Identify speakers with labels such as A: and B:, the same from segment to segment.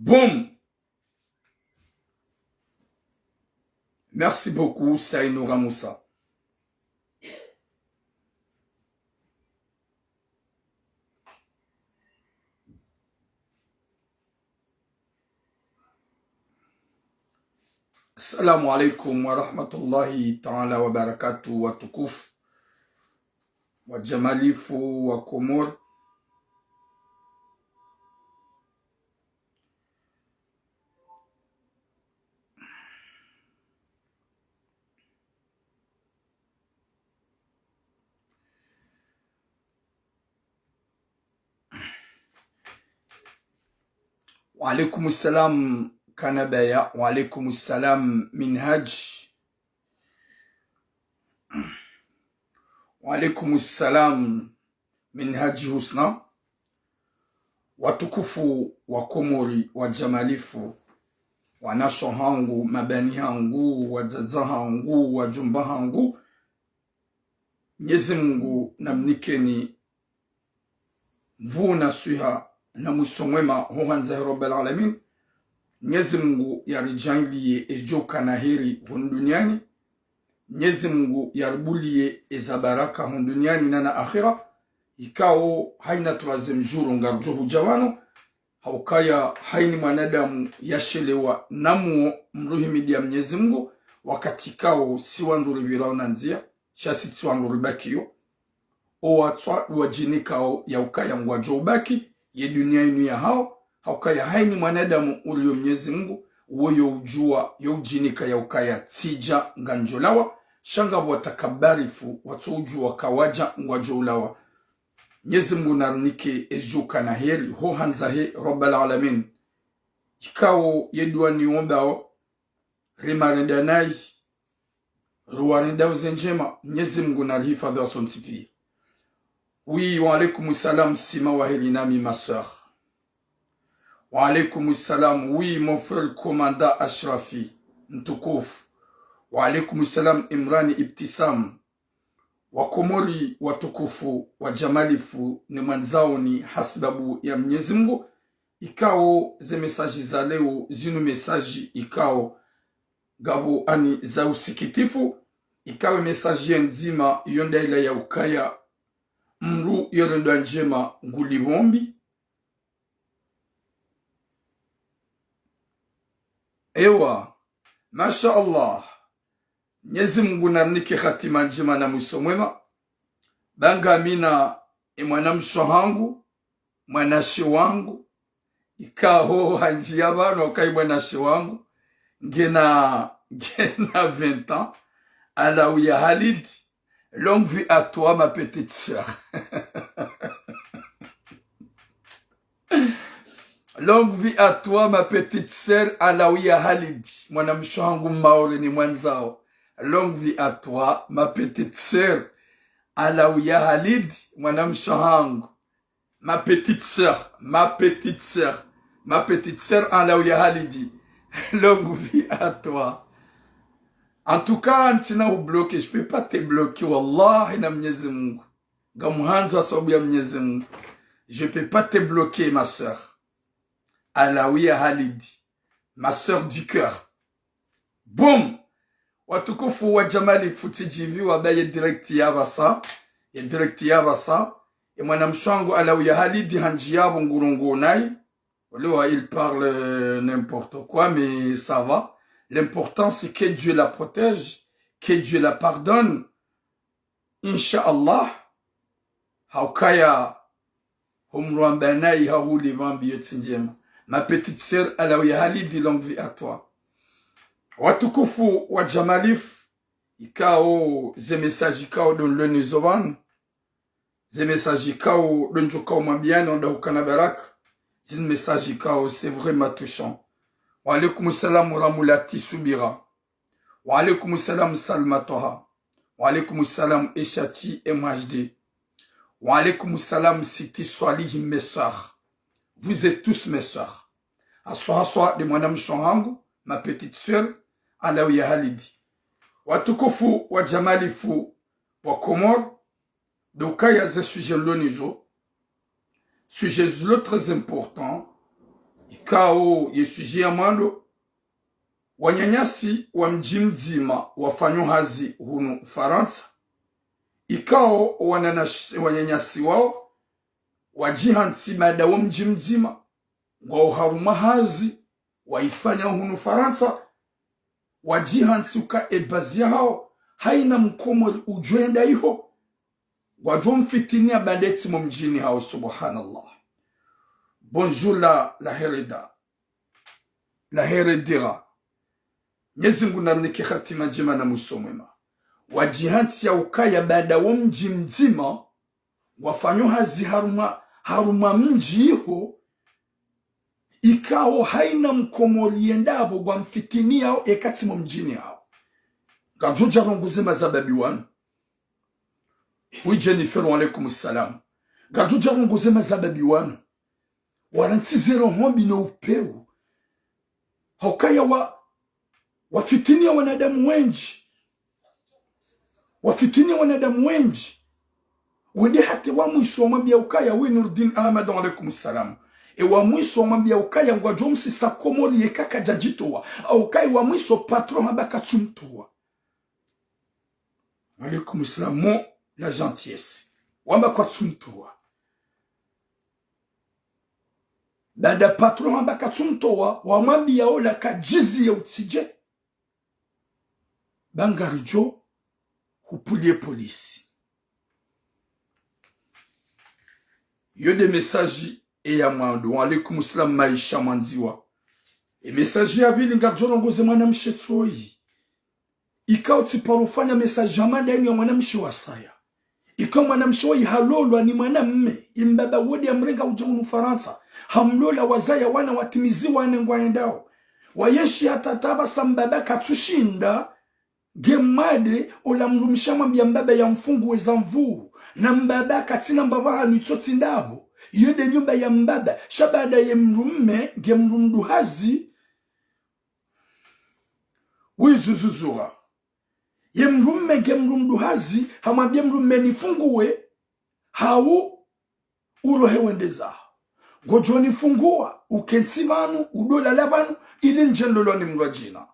A: Boum. Merci beaucoup, Saïnoura Moussa. Assalamu alaikum wa rahmatullahi ta'ala wa barakatuh wa tukuf wa jamalifu wa komor. Wa alaikum salam Kanabaya, wa alaikum salam Minhaj, wa alaikum salam Minhaj Husna, watukufu wa Komori wa jamalifu, wanasho hangu, mabani hangu, wazaza hangu, wajumba hangu, Mwenyezi Mungu na mnikeni vuna suha na musomwema huhanza Rabbil Alamin. Mwenyezi Mungu yarijangilie ejoka na heri duniani. Mwenyezi Mungu yaribulie ezabaraka duniani na akhira. Ikao haina troisième jour ngarjo hujawano. Haukaya haini mwanadamu yashelewa namuo mruhimidi ya Mwenyezi Mungu. Wakati kao siwanduri virao nanzia. Shasi siwanduri bakiyo. Owatswa wajinikao ya ukaya mwajo ubaki. Ye dunia inu ya hao. Haukaya haini mwanadamu ulio Mwenyezi Mungu uwe ujua yujinika ya ukaya tija nganjolawa shanga watakabarifu watu ujua kawaja ngwajolawa. Mwenyezi Mungu narnike ejuka na heri ho hanzahe Rabbil Alamin. Ikao yedua niomba rimarendanai ruwarenda uzenjema. Mwenyezi Mungu narhifadhi wasontipi. Oui, wa alaikum salam sima wa heri nami ma soeur. Wa alaikum salam, oui mon frère commandant Ashrafi, Ntukouf. Wa alaikum salam Imrani Ibtisam. Wa Komori watukufu, wa jamalifu, ni manzao ni hasbabu ya Mwenyezi Mungu. Ikao ze mesaji za leo, zinu mesaji ikao gabo ani za usikitifu. Ikao mesaji ya nzima yonda ila ya ukaya mru yorendo njema ngulibombi. Ewa, masha Allah, Mwenyezi Mungu narnike khatima njema na mwiso mwema. Banga mina mwana mshohangu, mwanashi wangu. Ikaho hanjia bano kai mwanashi wangu. Ngena 20 ans. Alaouya Halid, longue vie à toi ma petite sœur. Longue vie à toi, ma petite sœur, Alaouya Halid. Mwanamsho wangu maore ni mwanzao. Longue vie à toi, ma petite sœur, Alaouya Halid. Mwanamsho wangu. Ma petite sœur, ma petite sœur, ma petite sœur, Alaouya Halidi. Longue vie à toi. En tout cas, ntina ubloke, je peux pas te bloquer. Wallahi na Mwenyezi Mungu. Gamuhanza sababu ya Mwenyezi Mungu. Je peux pas te bloquer, ma sœur. Alaouya Halidi, ma sœur du cœur. Boum! Watukufu wa jamali futijivi wabaye direkti ya basa. Ya direkti ya basa. Et mwanamshangu Alaouya Halidi hanjiabo ngurungunai. Walewa il parle n'importe quoi, mais ça va. L'important c'est que Dieu la protège, que Dieu la pardonne. Inch'Allah. Haukaya humruambanai hauli vambi yotsinjema. Ma petite sœur Alaouya Halidi, longue vie à toi. Watukufu wa jamalif, ikao ze message ikao don le nizovan, ze message ikao don jokao mabiano da hukana barak, zin message ikao c'est vraiment touchant. Wa alaikum salam Ramulati Soubira. Wa alaikum salam Salma Toha. Wa alaikum salam Eshati MHD. Wa alaikum salam Siti Swalih mes soeurs. Vous êtes tous mes soeurs. Aswa de madame Shonhangu, ma petite sœur, Alaouya Halidi. Watukufu wa jamalifu wa Komor, dokaya ze sujet lonizo. Sujet très important. ikao yesuje ya mwando wanyanyasi wa mji mzima wafanywa hazi hunu Faransa, ikao wanyanyasi wao wajihansi mada wa mji mzima ngao haruma hazi waifanya hunu Faransa, wajihansi uka ebazia hao haina mkomo ujwenda iho wajua mfitinia bandeti mumjini hao. Subhanallah. Bonjour la hereda la heredira nyezingu namnike khatima jema na musomema wajihansi ya ukaya baada wa mji mzima wafanyo hazi haruma mji iho ikao haina mkomo liendabo gwa mfitinia hao ekati mumjini hao gajoja rongoze mazababi wanu. Oui, Jennifer, wa alaikum salam. Gajoja rongoze mazababi wanu warantizero hombi no upeu haukaya wafitinia wanadamu wenji, wafitinia wanadamu wenji wende hati wa mwiso wamambia ukaya we Nurdin Ahmad wa alaikum salam wa mwiso wamambia ukaya ngwa jomsi sakomoli yekaka jajitowa au kaya wa mwiso patron habaka tsumtowa. Alaikum salam mon la gentillesse wamba kwa tsumtowa dada patron habaka tsumtowa wamambia ola kajizi ya utije bangarijo hupulie polisi yo de messages et ya mwando wa alaikum salam maisha mwanziwa e message ya bili ngarjo ngoze mwana mshetoi ikao tiparufanya message jamanda ya mwana mshiwa saya ikao mwana mshiwa halolwa ni mwana mme imbaba wodi ya mrenga ujamunu Faransa hamlola wazaya wana watimiziwa anengwaendao wayeshi hata taba sambaba katushinda gemade ola mrumishama mbaba ya mfungu weza mvuu na mbaba katina mbaba hanitoti ndabo yode nyumba ya mbaba shabada ye mrumme gemrumdu hazi wizuzuzura ye mrumme gemrumdu hazi hamabye mrumme nifunguwe hau urohewendeza gojo nifungua ukensi banu udola labanu ili njendolo ni mrajina.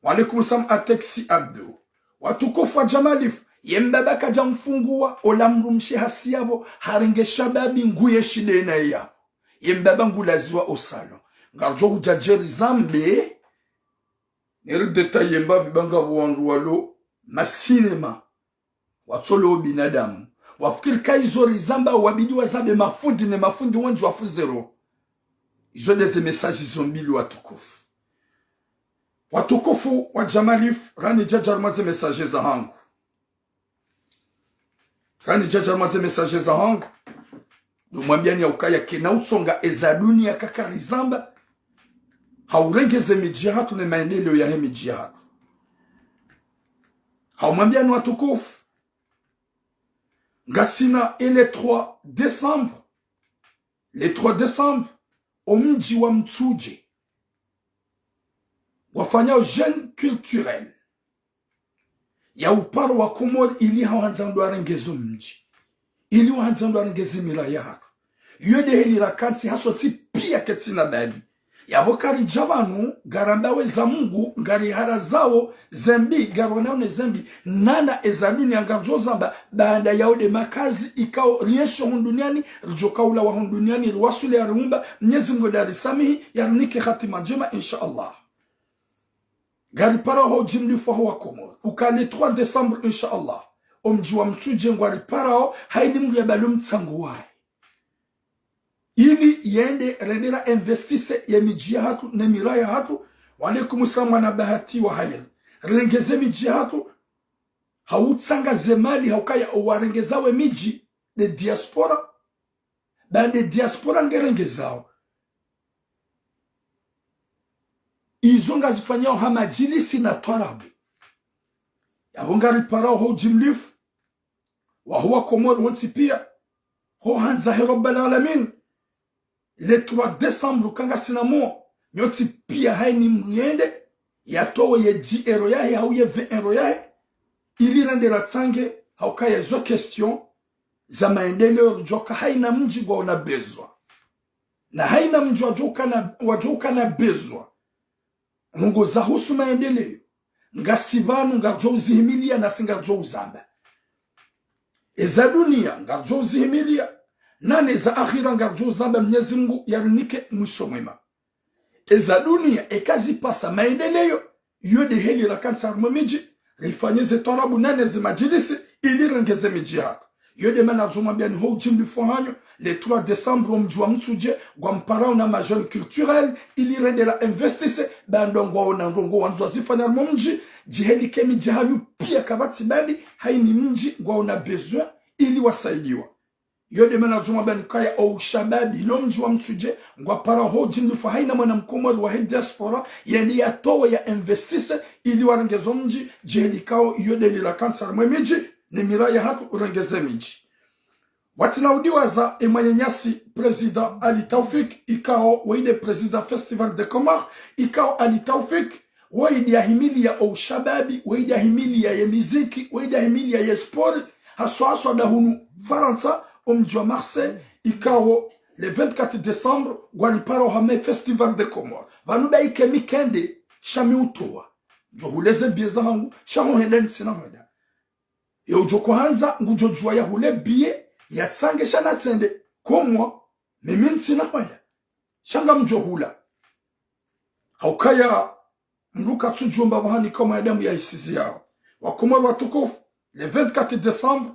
A: Walaikum salam ateksi abdu watukufu wa jamalif yembaba kaja mfungua olamrumshi hasiyabo haringe shababi nguye shidena ya yembaba ngulaziwa osalo ngarjo ujajeri zambe nero detail yemba bibanga wandu walo masinema watolo binadamu wafikiri kaizori zamba wabidi wazabe mafundi ne mafundi wanju wafu zero izo deze message zombili watukufu watukufu wa jamalif rani jajar maze message za hangu rani jajar maze message za hangu dumwambiani ya ukaya kena utsonga eza dunia kakari zamba haurengeze mijihatu na maendeleo ya he mijihatu haumwambiani watukufu Gassina et le 3 décembre. Le 3 décembre, au mji wa Mtsuje. Wafanya jeune culturel. Ya uparo wa Komori ili hawanzando arengezo mji. Ili hawanzando arengezo milaya hatu. Yode heli rakansi hasoti pia ketina bali. Ya bokari jabanu garambawe za Mungu ngari hara zao zembi garonaone zembi nana ezaduni angarjo zamba baada yao de makazi ikao riesho hunduniani rjokaula wa hunduniani ruwasule ya rumba Mwenyezi Mungu darisamihi yarnike khatima njema insha Allah. Gari para ho jimli faho wa Komori ukale 3 décembre insha Allah omji wa Mtsuje ngwari para ho haidi Mungu ya balum tsanguwai ili yende rendera investise ya mijia hatu na miraya hatu walaikum salam na bahati wa hayr rengeze mijia hatu hautsanga zemali haukaya owarengezawe miji de diaspora bande diaspora ngerengezao izonga zifanyao hamajilisi na tarabu yabonga riparao ho jimlifu wa huwa Komori wansi pia ho hanzahi rabbal alamin. Le 3 décembre kanga sinamo nyoti pia haini mruyende yatowe ye 10 euro yahe au ye 20 euro yahe ili rendera tsange haukaya zo question za maendeleo joka haina mji gwa unabezwa na haina mji wajoka na bezwa mungu za husu maendeleo ngasibanu ngarjo uzihimilia na singarjo uzamba eza dunia ngarjo uzihimilia nane za akhira ngarjo uzamba Mwenyezi Mungu yarinike mwiso mwema eza dunia ekazi pasa maendeleo yode heli la kansa miji rifanyeze tarabu nane za majilisi ili rengeze miji haka yode mana jumambia ni hou jimbi fohanyo le 3 décembre mjua mtuje gwa mparao na majeune culturelle ili rende la investise bandongo wa ndongo wanzu wazifanya mji jiheli kemi jihanyu pia kabati badi haini mji gwa una besoin ili wasaidiwa yode mana jumambia ni kaya au shababi lo mji wa mtuje gwa parao hou jimbi fohaina mwana mkomori wa hii diaspora yani ya towa ya investise ili warengezo mji jiheli kao yode li la kansa mji ni miraya hatu urengeze miji watinaudiwa za emanyanyasi president Ali Taufik ikao waide president festival de Comar ikao Ali Taufik waide ahimilia au shababi waide ahimilia ya miziki waide ahimilia ya sport haswa da hunu Faransa mji wa Marseille ikao le 24 décembre gwaliparo hame festival de Comar vanuba ike mikende shami utoa jo huleze bieza hangu shaho helen sina mweda ya ujoko hanza ngujojua ya hule bie ya tsange shana tsende komwa mimi ntsina mweda shanga mjohula haukaya mruka tujumba bahani kama adamu ya isizi yao wakoma watukufu le 24 décembre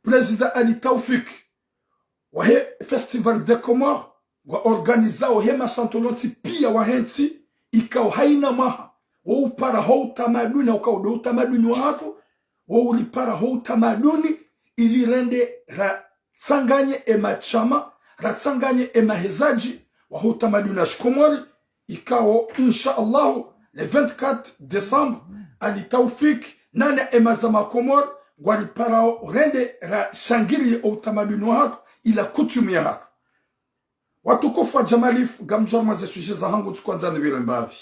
A: president Ali Taufik wahe festival de Comar wa organizao hema santolonti pia wahensi ikao haina maha wa upara hou tamaduni ukao do utamaduni wa hatu wa ulipara hou tamaduni ili rende ratsanganye emachama ratsanganye emahezaji wa hou tamaduni ya Shikomori ikao insha Allah le 24 décembre Ali Taufik nane emazama Komor gwalipara rende ra shangiri au tamaduni wa hatu ila kutumia hatu watukufu wa Jamalif gamjorma ze suje za hangu tukwanza nibile mbavi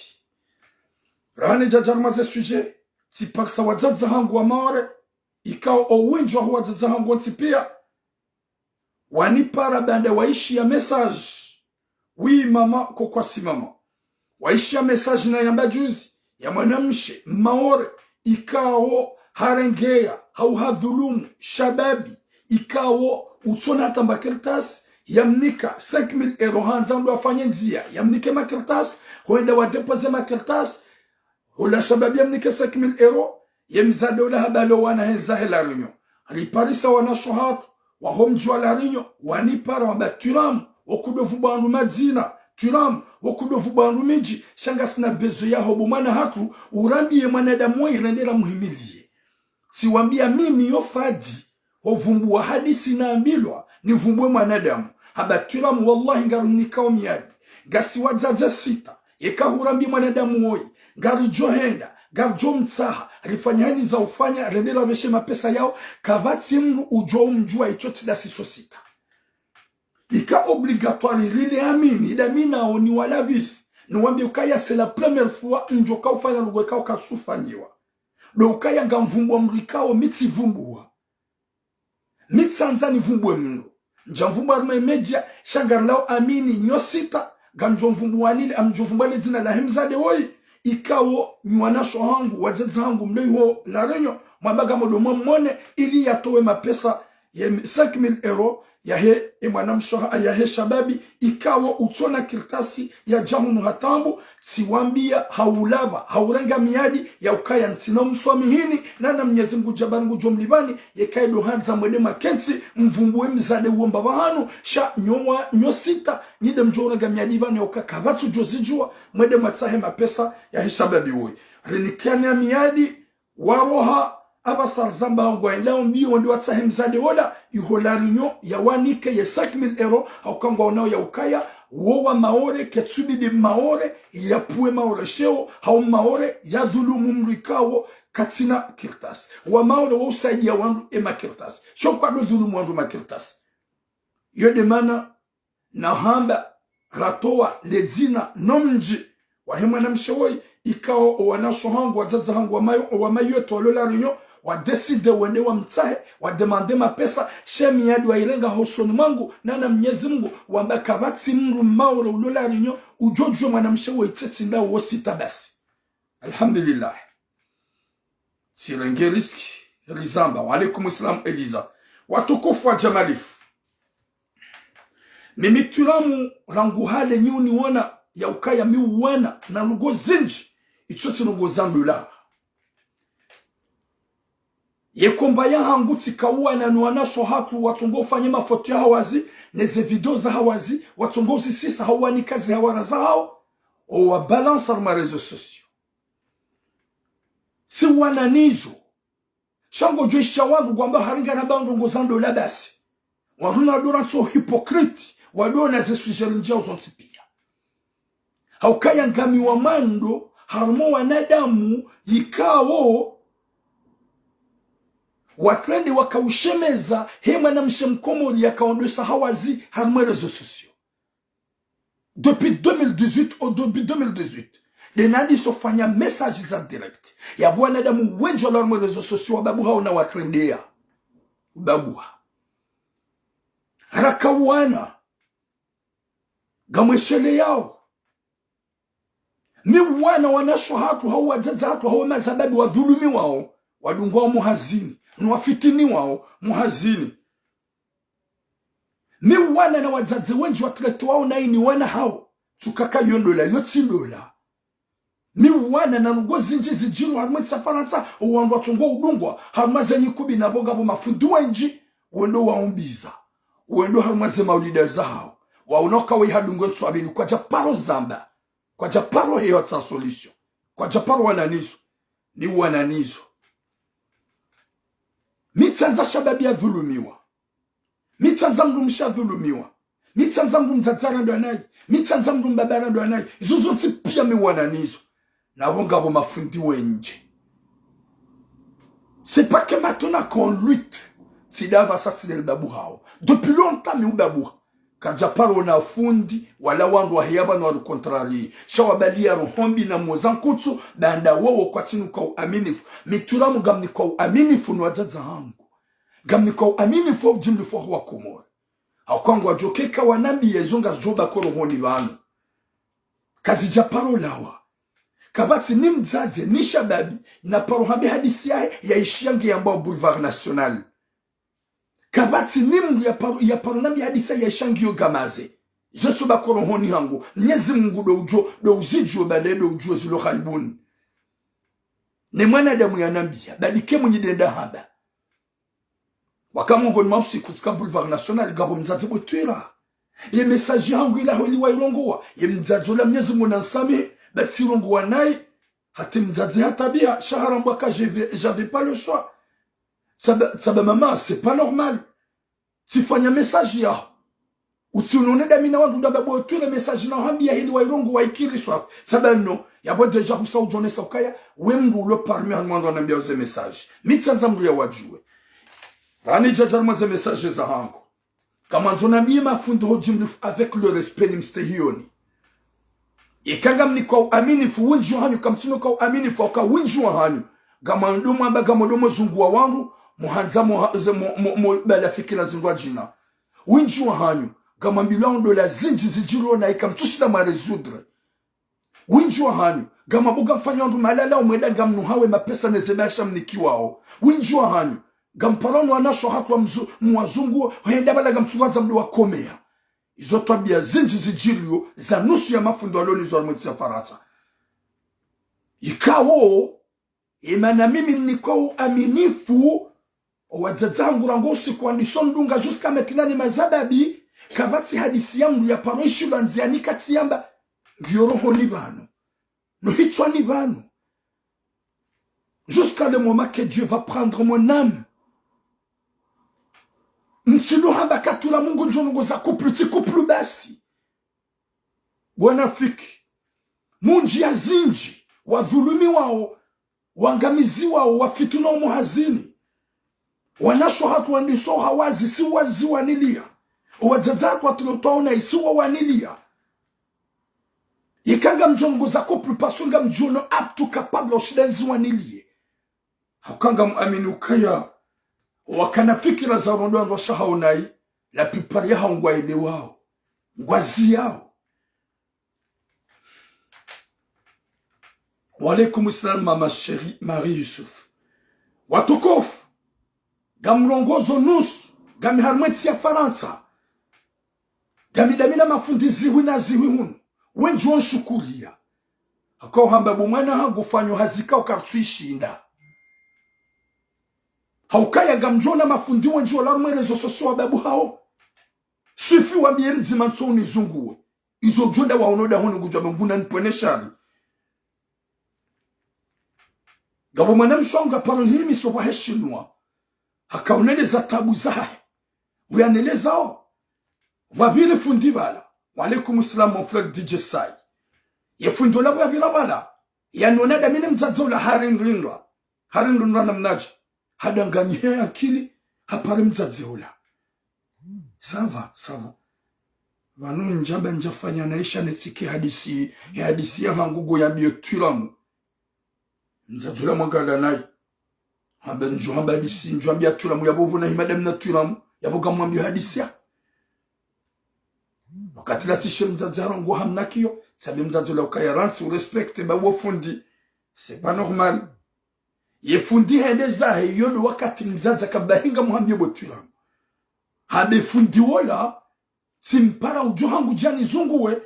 A: rahane jajarma ze suje si paksa wadzad za hangu wa maore ikao owinjwa huwa za hangu pia wanipara bande waishi ya message wi mama kwa si mama waishi ya message na yamba juzi ya mwanamshe maore ikao harengea hauhadhulumu shababi ikao utsona hata makirtas yamnika 5000 euro hanza ndo afanye nzia yamnike makirtas huenda wadepoze makirtas hula shababi yamnike 5000 euro yemzade ula habalo wana henza hela rinyo aliparisa wana shohatu wahomjwa la rinyo wanipara wabaturam wakudofu bandu madzina turam wakudofu bandu miji shanga sina bezo ya hobu mana hatu urambie mwanadamu irendela muhimilie siwambia mimi yofadi ovumbua hadisi na ambilwa ni vumbue mwanadamu habaturam wallahi ngarunikao miadi gasi wadzaza sita yekahurambi mwanadamu woi garu johenda garjo mtsaha rifanyani za ufanya rendela beshe mapesa yao kavati mru ujo mjua ichoti da siso sita ika obligatoire lile amini idamina oni wala visi nuwambi ukaya c'est la première fois njoka ufanya lugweka ukatsufanyiwa do ukaya ngamvumbwa mrikao mitsi vumbua mitsanzani vumbwe mnu njamvumbwa arma media shagarlao amini nyosita ganjo mvumbuanile amjovumbwale zina la hemzade woi ikawo nywanasho hangu wajeza hangu mleho la renyo mwabaga modomo mwone ili yatowe mapesa ya 5000 euro ya he mwanamshoha ya he shababi ikawo utsona kirtasi ya jamunu hatambu siwambia haulava haurenga miadi ya ukaya ntsina mswami hini nana Mwenyezi Mungu jabangu jomlibani yekaido hanza mwede makensi mvumbuwe mzade uomba wahanu sha nyosita nide mjorenga miadi vani ya ukaka vatu jozijua mwede matsahe mapesa ya he shababi woi rinikiani ya miadi waroha aba sarzamba ngwa ilao mbiyo wandi watsahe mzade wala yuholarinyo ya wanike ya 5000 euro haukangwa onao ya ukaya wowa maore ketsubi de maore ya puwe maore sheo hau maore ya dhulumu mrikawo katsina kirtas wa maore wa usaidi ya wandu ema kirtas shio kwa do dhulumu wandu makirtas yode mana na hamba ratoa ledzina nomji wa hema na mshewoi ikao wanasho hangu wazaza hangu wa mayo yetu walola rinyo wa decide wende wa mtahe wa demande mapesa shemi yadi wa ilenga hosoni mangu nana Mwenyezi Mungu wamba kabati mru maura ulola rinyo ujojwe mwanamshe wa iteti nda wosita basi. Alhamdulillah. Sirenge riski rizamba wa alaikum islam Eliza watukufu wa jamalifu mimi tulamu rangu hale nyuni wana ya ukaya mi wana na nugo zinji itoti nugo zambula yekomba ya hangu tikawa na nuanasho hatu watungo fanye mafoto ya hawazi neze video za hawazi watungo sisa hawani kazi hawara za hao o wa balance arma rezo sosio si wana nizo shango joisha wangu gwamba haringa na bandu ngo zandola basi waruna dora so hypocrite wadona ze sujelinja uzontipia haukaya ngami wa mando harmo wanadamu yikawo watrende wakaushemeza hema na mshemkomo yakaondosa hawazi harmo rezo sosio depuis 2018 au début 2018 les nadi sofanya messages za direct ya wanadamu wengi wa harmo rezo sosio babu hao na watrendea babu rakawana gamweshele yao ni wana wanasho hatu hao wajaza hatu hao mazababi wa dhulumi wao wadungwa muhazini ni wafitini wao muhazini ni wana na wajaze wengi watleto wao na ini wana hao sukaka yondola yotindola ni wana na ngozi nji zijiru harumwe safaransa uwandu watungwa udungwa harumaze nyikubi na bonga bo mafundi wenji uwendo waumbiza uwendo harumaze maulida zao waunoka we hadungo nswabini kwa japaro zamba kwa japaro hiyo tsa solution kwa japaro wananizo ni wananizo mitsanza shababi ya dhulumiwa mitsanza mrumsha dhulumiwa mitsanza mrumzadzara ndo anayi mitsanza mrumbabara ndo anayi izo pia mi wananizo na bonga bo mafundi wenje c'est pas que maintenant qu'on lutte sida va assassiner le babu hao depuis longtemps mi ubabu Kajaparo na fundi wala wandu wa hiyaba na waru kontrari shawabali ya ruhombi na mwazankutu banda wawo kwa tinu kwa uaminifu mituramu gamni kwa uaminifu nwazaza hangu gamni kwa uaminifu wa ujimlifu wa kumore haukangu wajokeka wanambi ya zonga zoba koro honi wanu kazi japaro lawa kabati ni mzaze ni shababi na paro habi hadisi ya ishiangi ya mbao Boulevard National kabati nimru ya parunambi hadisa ya shangio gamaze zoto bakoro honi hangu Mwenyezi Mungu do uzijo bale do ujo zilo khaibuni ne mwanadamu yanambia badike munyidenda haba wakamungo mausi kutika Boulevard National gabo mzazi botwira ye message hangu ila holi wa ilongoa ye mzazi la Mwenyezi Mungu nansami batsirongo wanai hati mzazi hatabia shahara mbaka j'avais pas le choix. Ça maman, c'est pas normal. Si fanya message ya. Uti unone damina wangu ndababo tu le message na hambi ya hili wa irongo wa ikiri swaf. Saba no. Ya bo deja kusa ujone saukaya. Wembu lo parmi hangu anambia uze message. Mitsanza mru ya wajue. Rani jajarma ze message za hangu. Kama nzonambi mafundo hojimlifu avec le respect ni mstehiyoni. Ikanga mniko uaminifu winju hanyu kamtino kwa uaminifu waka winju hanyu. Gama ndomo amba gama ndomo zunguwa wangu. Muhanza bala fikira zingwa jina winju hanyu gama mbilao la zinji zijiro na ikamtushida marezudre winju hanyu gama buga mfanya ndu malala umweda gamnu hawe mapesa nezebasha mnikiwao winju hanyu gampalano anasho hatwa mwazungu henda bala gamtsuwaza mdu wakomea izo tabia zinji zijiro za nusu ya mafundo aloni zo almweti ya Faransa ikawo imana mimi nikwa aminifu wadzadzangu rangosi kwa ndisondunga jusqu'à maintenant ni mazababi kabati hadisi yangu ya paroishi lanziani kati yamba ngiyoroho ni bano no hitswa ni bano jusqu'à le moment que Dieu va prendre mon âme mtilo hamba katula mungu njongo za couple basi bwana fiki munji ya zinji wadhulumi wao wangamizi wao wafituna umuhazini wanasho hatu wandiso hawazi si wazi wanilia wadzadzatu watulotaona isi wanilia ikanga mjongo za couple pasunga mjono aptu capable oshidenzi wanilie Hakanga muamini ukaya wakana fikira za rondo ndo shahaunai la plupart ya ngwa ile wao ngwazi yao. Wa alaykum assalam mama chérie Marie Yusuf watukufu gamrongozo nusu gami harmeti ya Faransa gami damina mafundizi wina ziwi hunu wenji wonshukulia akao hamba bumwana hangu fanyo hazika ukartuishinda haukaya gamjona mafundi wenji wala mwelezo soso wa babu hao sufi wa biye mzima nsoni zunguwe izo jonda wa unoda hunu gujwa mbuna nipwene shari gabo mwana mshonga pano himi soba heshinwa hakauneleza tabu zahe uyaneleza o wabili fundi bala wa alaykum assalam mon frère DJ Sai ye fundo la wabila bala yanona da mine mzazo la harinringa na mnaji hadanganye akili hapare mzazo la sava vanu njaba njafanya naisha netiki hadisi ya hangugo ya biotulamu mzazo la mwagala nai hamba njo hamba hadisi njo ambia tulamu ya bovu na himadam na tulamu ya boga mwambia hadisi ya wakati la tishe mzazo ngo hamna kiyo sabi mzazo la ukayaransi urespecte ba wofundi c'est pas normal ye fundi hendeza yodo wakati mzazo kabahinga mwambia botulamu habe fundi wala simpara ujohangu jani zunguwe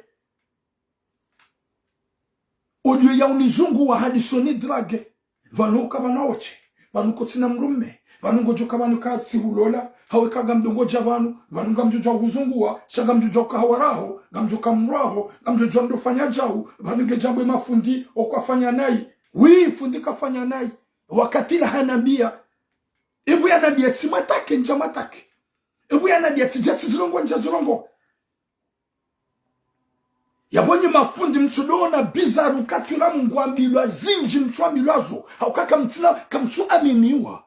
A: audio ya unizungu wa hadisoni drage vanuka vanaoche vanuko tina mrume vanungo joka vanuka tsihulola haweka gamdongo javanu vanunga mjoja uzunguwa shaga mjoja kahawaraho gamjoka mraho gamjoja mdofanya jau vanunge jambo mafundi okwafanya nai fundi kafanya nai wakati la hanabia ibu ya nabia tsimatake njamatake ibu ya nabia tijati zilongo njazulongo yabonye mafundi mtudona bizaru katula mngwambilwa zinji mtwambilwazo haukaka mtina kamtu aminiwa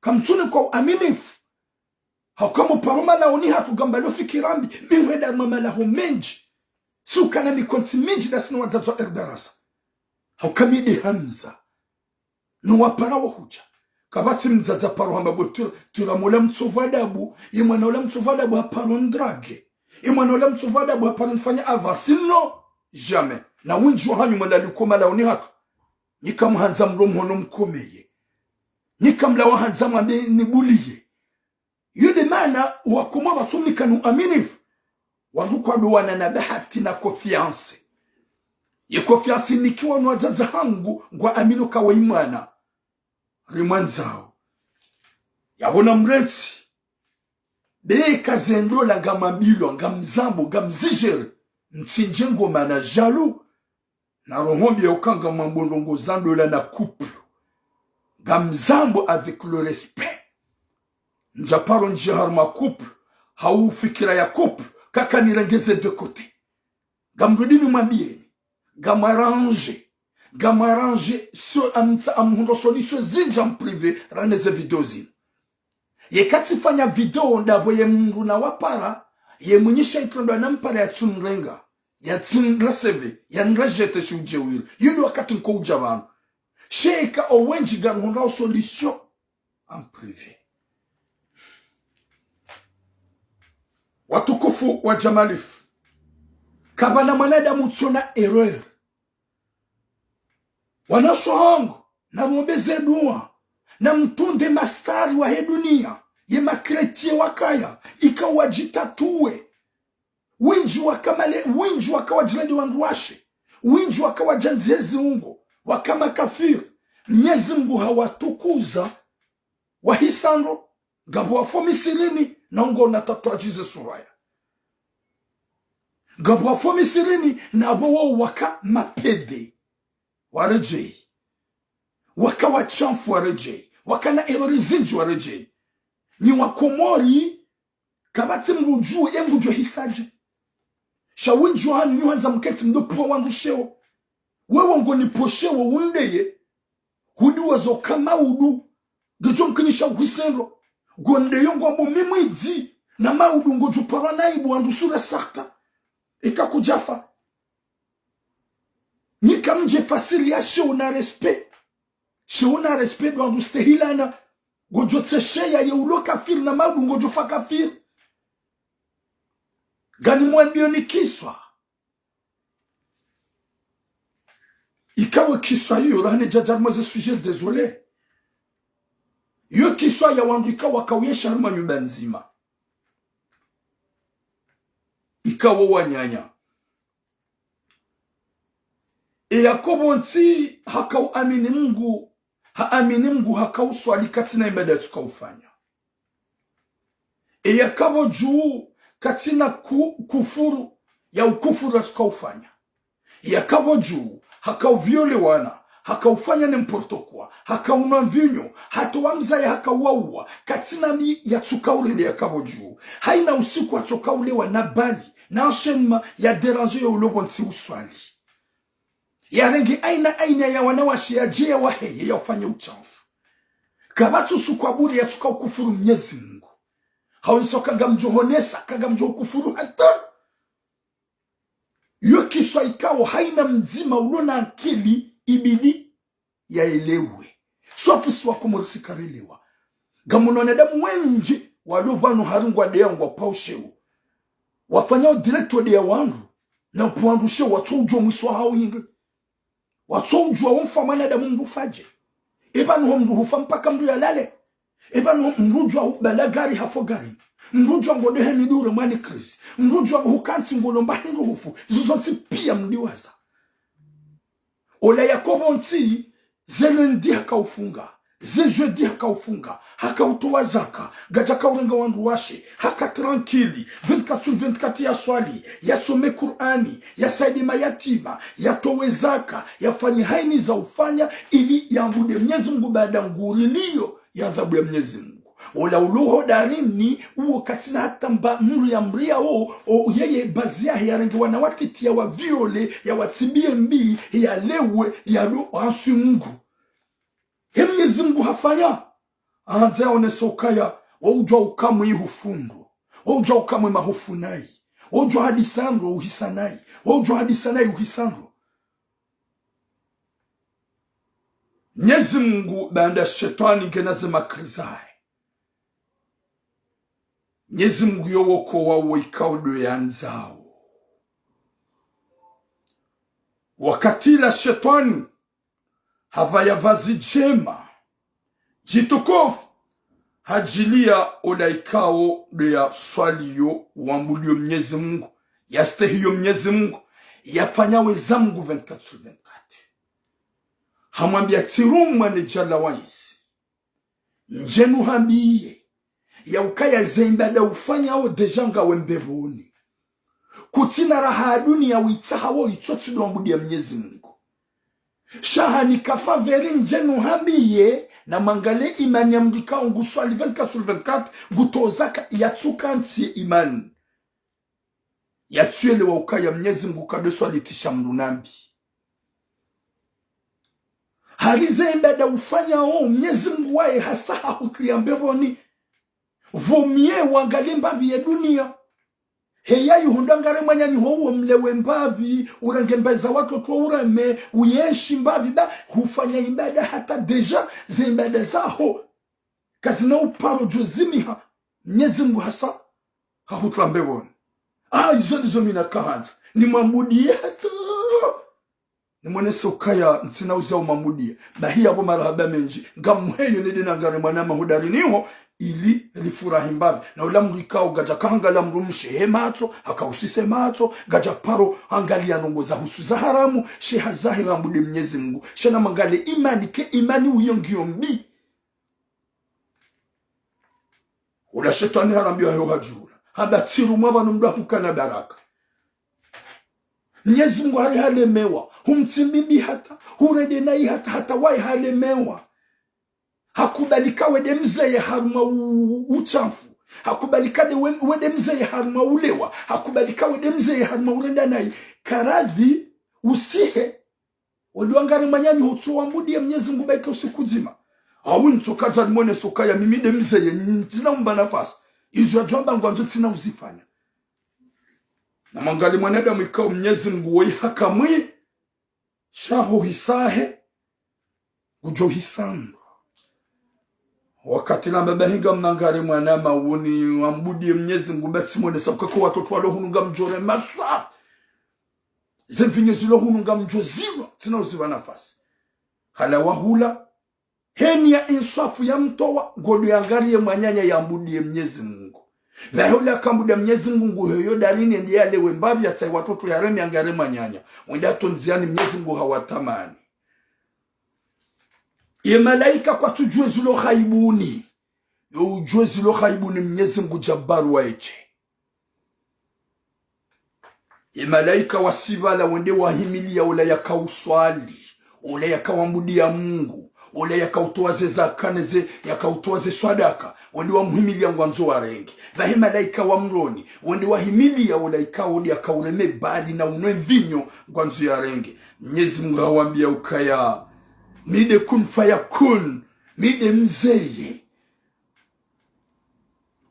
A: kamtune kwa aminifu haukamo paroma laoni hatugambalo fikirambi mimweda mamala homenji sukana mikonti minji dasina wadazo erdarasa haukamide hamza nuwapara wahuja kabati mzaza paro hamba botura tulamola mtsovadabu yemwana ola mtsovadabu haparo ndrage imwana ola mtsovadabu haparo nfanya avasino jamais na winji wa hanyu mwana lukoma laoni hatu nikamuhanza mromono mkomeye nikamla wahanza mwambe nibuliye yude mana wakoma batumika nu aminifu wanduko aduwana na bahati na confiance ye confiance nikiwa nwazaza hangu ngwa aminuka wa imana rimanzao yabona mreti beka zendola ngamambilwa ngamzambo ngamzijere mtsinjengo mana jalu na rohombi okanga mambondongo zandola na couple ngamzambo avec le respect njaparo njihar ma couple hau fikira ya couple kaka nirengeze de côté gamrudini mwambieni gamaranje so amtsa amhundo solution zinja mprive raneze video zin yekati fanya video ndabo ye mungu na wapara ye munyisha itrondo nampara ya tsunrenga ya tsunreseve ya nrejete shuje wili yudo wakati nko ujabana sheka owenji garhunda solution en privé. Watukufu wa jamalifu kabana mwanadamu tsona erreur wanashohangu na mwobeze dua na mtunde mastari wa hedunia ye makretie wakaya ikawajitatue winji wakawajiledi wanduwashe winji wakawajanzezi ungo wakama kafir Mwenyezi Mungu hawatukuza wahisando gabo wafomisirini na ungo na tatuajize suraya gabo wafomisirini na abo waka mapede warejei waka wachamfu warejei waka na erorizinji warejei ni wakomori kabati mrujue emrujue hisaje shawinji wahani nyuhanza mketi mdopuwa wangu sheo wewe ngo ni poshewo undeye huduwa zo kama udu gejo mkinisha uhisendo gonde yongo ambo mimwidzi na maudu ngo jupara naibu wandu sura sakta ika kujafa nika mje fasili ya sheo na respect shiuna respect wandu stehilana gojo tsesheya ye ulo kafir na maudu ngojo fa kafir gani mwambio ni kiswa ikawe kiswa hiyo lahane jajar maze sujet désolé yo kiswa ya wandu ikawa kawiyesha haruma nyumba nzima ikawa wanyanya Yakobo nti hakau amini Mungu haamini Mungu hakau swali katina ibada tukaufanya Yakobo juu katina kufuru ya ukufuru tukaufanya Yakobo juu hakau violewana hakaufanya n'importe quoi hakauna vinyo hatoamza ya hakauwa katina ni ya tukaule ya Yakobo juu haina usiku atokaulewa na bali na enchaînement ya déranger ya ulobo nti uswali ya rengi aina ya wanawashi ya jia waheye ya ufanya uchafu kabatu sukwaburi ya tuka ukufuru Mwenyezi Mungu hawinso kagamjohonesa kagamjo ukufuru hata yu kiswa ikawo haina mzima ulona akili ibidi ya elewe sofu suwa kumurisi karelewa gamunonadamu wenji walubanu harungwa deyangwa paushewu wafanya direkto deya wangu na upuandushe watu ujua mwiswa hao hingi watu ujua umfa manadamu mbufaje ebanu mdu hufa mpaka mdu ya lale ebanu mrujwa balagari hafo gari mrujwa ngodehe midure mwani krisi mrujwa hukanti ngolomba hingu hufu zuzonti pia mdiwaza ola Yakobo nti zelendi hakaufunga zejeudi hakaufunga hakautoa zaka gaja kaurenga wandu washe haka tranquili 24/24 ya swali yasome Qur'ani yasaidi mayatima yatowe zaka yafanye haini za ufanya ili yambude Mwenyezi Mungu baada ngurilio ya adhabu ya Mwenyezi Mungu ola uluho darini uo katina hata mru ya mria yeye bazia ya rengi wanawatitia wa viole ya watibie mbi ya lewe ya lo ansu Mungu Mwenyezi Mungu hafanya anza onesokaya ujwa ukamwe hufundo ujwa ukamwe mahufunai ujwa hadisandro uhisanai ujwa hadisanai uhisandro Mwenyezi Mungu banda shetani genazema krizai Mwenyezi Mungu yowoko wawo ikaudo ya nzao wakati la shetani havaya vazi jema jitukofu hajilia olaikao ya swaliyo wambulio Mwenyezi Mungu yastehiyo Mwenyezi Mungu yafanya weza Mungu 24/24 hamwambia tirumwa ni jala waisi njenu hambiye ya ukaya zeimbada ufanya hao dejanga wembebuni kutina raha dunia witaha wo itotu wambudia Mwenyezi Mungu shahani kafa veri njenu hambiye na mangale imani ya mdika unguswali 24/24 gutozaka yatsuka ntiye imani yatuele wa ukaya Mwenyezi Mungu kadeswa litisha mlunambi halize imbada ufanya Mwenyezi Mungu wae hasaha hukliambeboni vomie wangali mbabi ya dunia heya yuhundangare mwanyanyi huo mlewe mbabi urangembeza watu kwa urame uyeshi mbabi ba hufanya ibada hata deja ze ibada zaho kazina uparo juzimiha Mwenyezi Mungu hasa hahutambeboni izo ndizo mina kahanza ni mamudi hata ni mwenese ukaya ntina uza umamudi bahi yabo marahaba menji ngamuheyo nedinangare mwanama hudari niho ili rifurahi mbabi na ula mrikao gaja kahangala mrumshe mato hakausise mato gaja paro angalia nongoza husuza haramu sheha zahira mbude Mwenyezi Mungu shena mangale imani ke imani uyongio mbi ula shetani harambio hayo hajura habatiru mwabanu mdahukana baraka Mwenyezi Mungu halemewa humtsimbibi hata huredenai hata wai halemewa hakubalika wede mzeye haruma uchafu hakubalika wede mzeye haruma ulewa hakubalika wede mzeye haruma urendanai karadhi usihe waduangari manyanyi hutuwa mbudi ya Mwenyezi Mungu baika usiku zima awinto kaza mwene sokaya mimide mzeye ntina mba nafasi izo ya juamba ngwanzo tina uzifanya na mangali mwanadamu ikao Mwenyezi Mungu woi hakamwi shaho hisahe kujohisamba wakati na baba hinga mnangare mwana mauni wambudie Mwenyezi Mungu bati mwone sabuka kwa watoto walo hununga mjore masaf zemfinye zilo hununga mjozilo tina uziva nafasi hala wahula heni ya insafu ya mtowa godo ya ngari ya mwanyanya ya mbudie Mwenyezi Mungu na hula kambudia Mwenyezi Mungu heyo dalini ndiye alewe mbabi ya tsai watoto ya remi ya ngari mwanyanya mwenda tonziani Mwenyezi Mungu hawatamani ye malaika kwa tujue zilo khaibuni yo ujue zilo khaibuni Mwenyezi Mungu jabbaru wa eche ye malaika wasivala wende wahimilia ula yaka uswali ula yaka wambudia Mungu ula yaka utoaze zakaneze yaka utoaze swadaka wende wamuhimilia ngwanzo wa rengi na he malaika wa mroni wende wahimilia ula yaka uli yaka uleme bali na unwe vinyo ngwanzo ya rengi Mwenyezi Mungu hawambia ukaya mide kun fayakun mide mzeye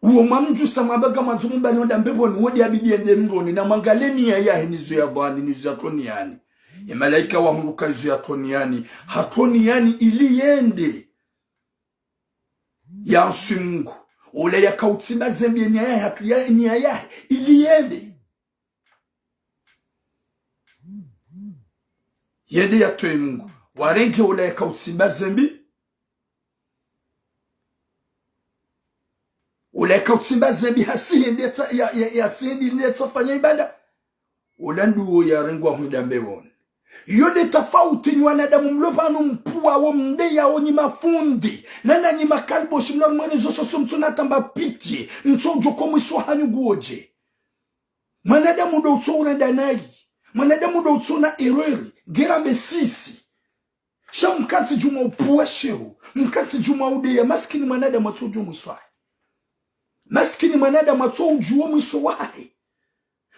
A: uo mamju samabaga mazumba nyonda mbeboni wodi abidi ende mroni na mangaleni ya yahe nizo ya bwani nizo ya toniani ya malaika wa hunduka nizo ya toniani hatoniani ili yende ya ansu Mungu ule ya kautiba zembi ni ya yahe ili yende yende ya toe Mungu warenke ule ya kautiba zembi ule kautsimba zembi hasihende ya sihende ndetsa fanya ibada ule nduo ya rengwa huidambe wone yode tafauti ni wanadamu mlopano mpua wa mdeya wa nyima fundi nana nyima kalbo shimla mwene zoso sumtuna tamba piti mtojo komu iswa hanyu guoje mwanadamu do utona danagi mwanadamu do utona erori gerambe sisi sha mkati juma upua shehu mkati juma udeya maskini mwanadamu atojo mwiswa maskini mwanadamu atojo mwiswa wae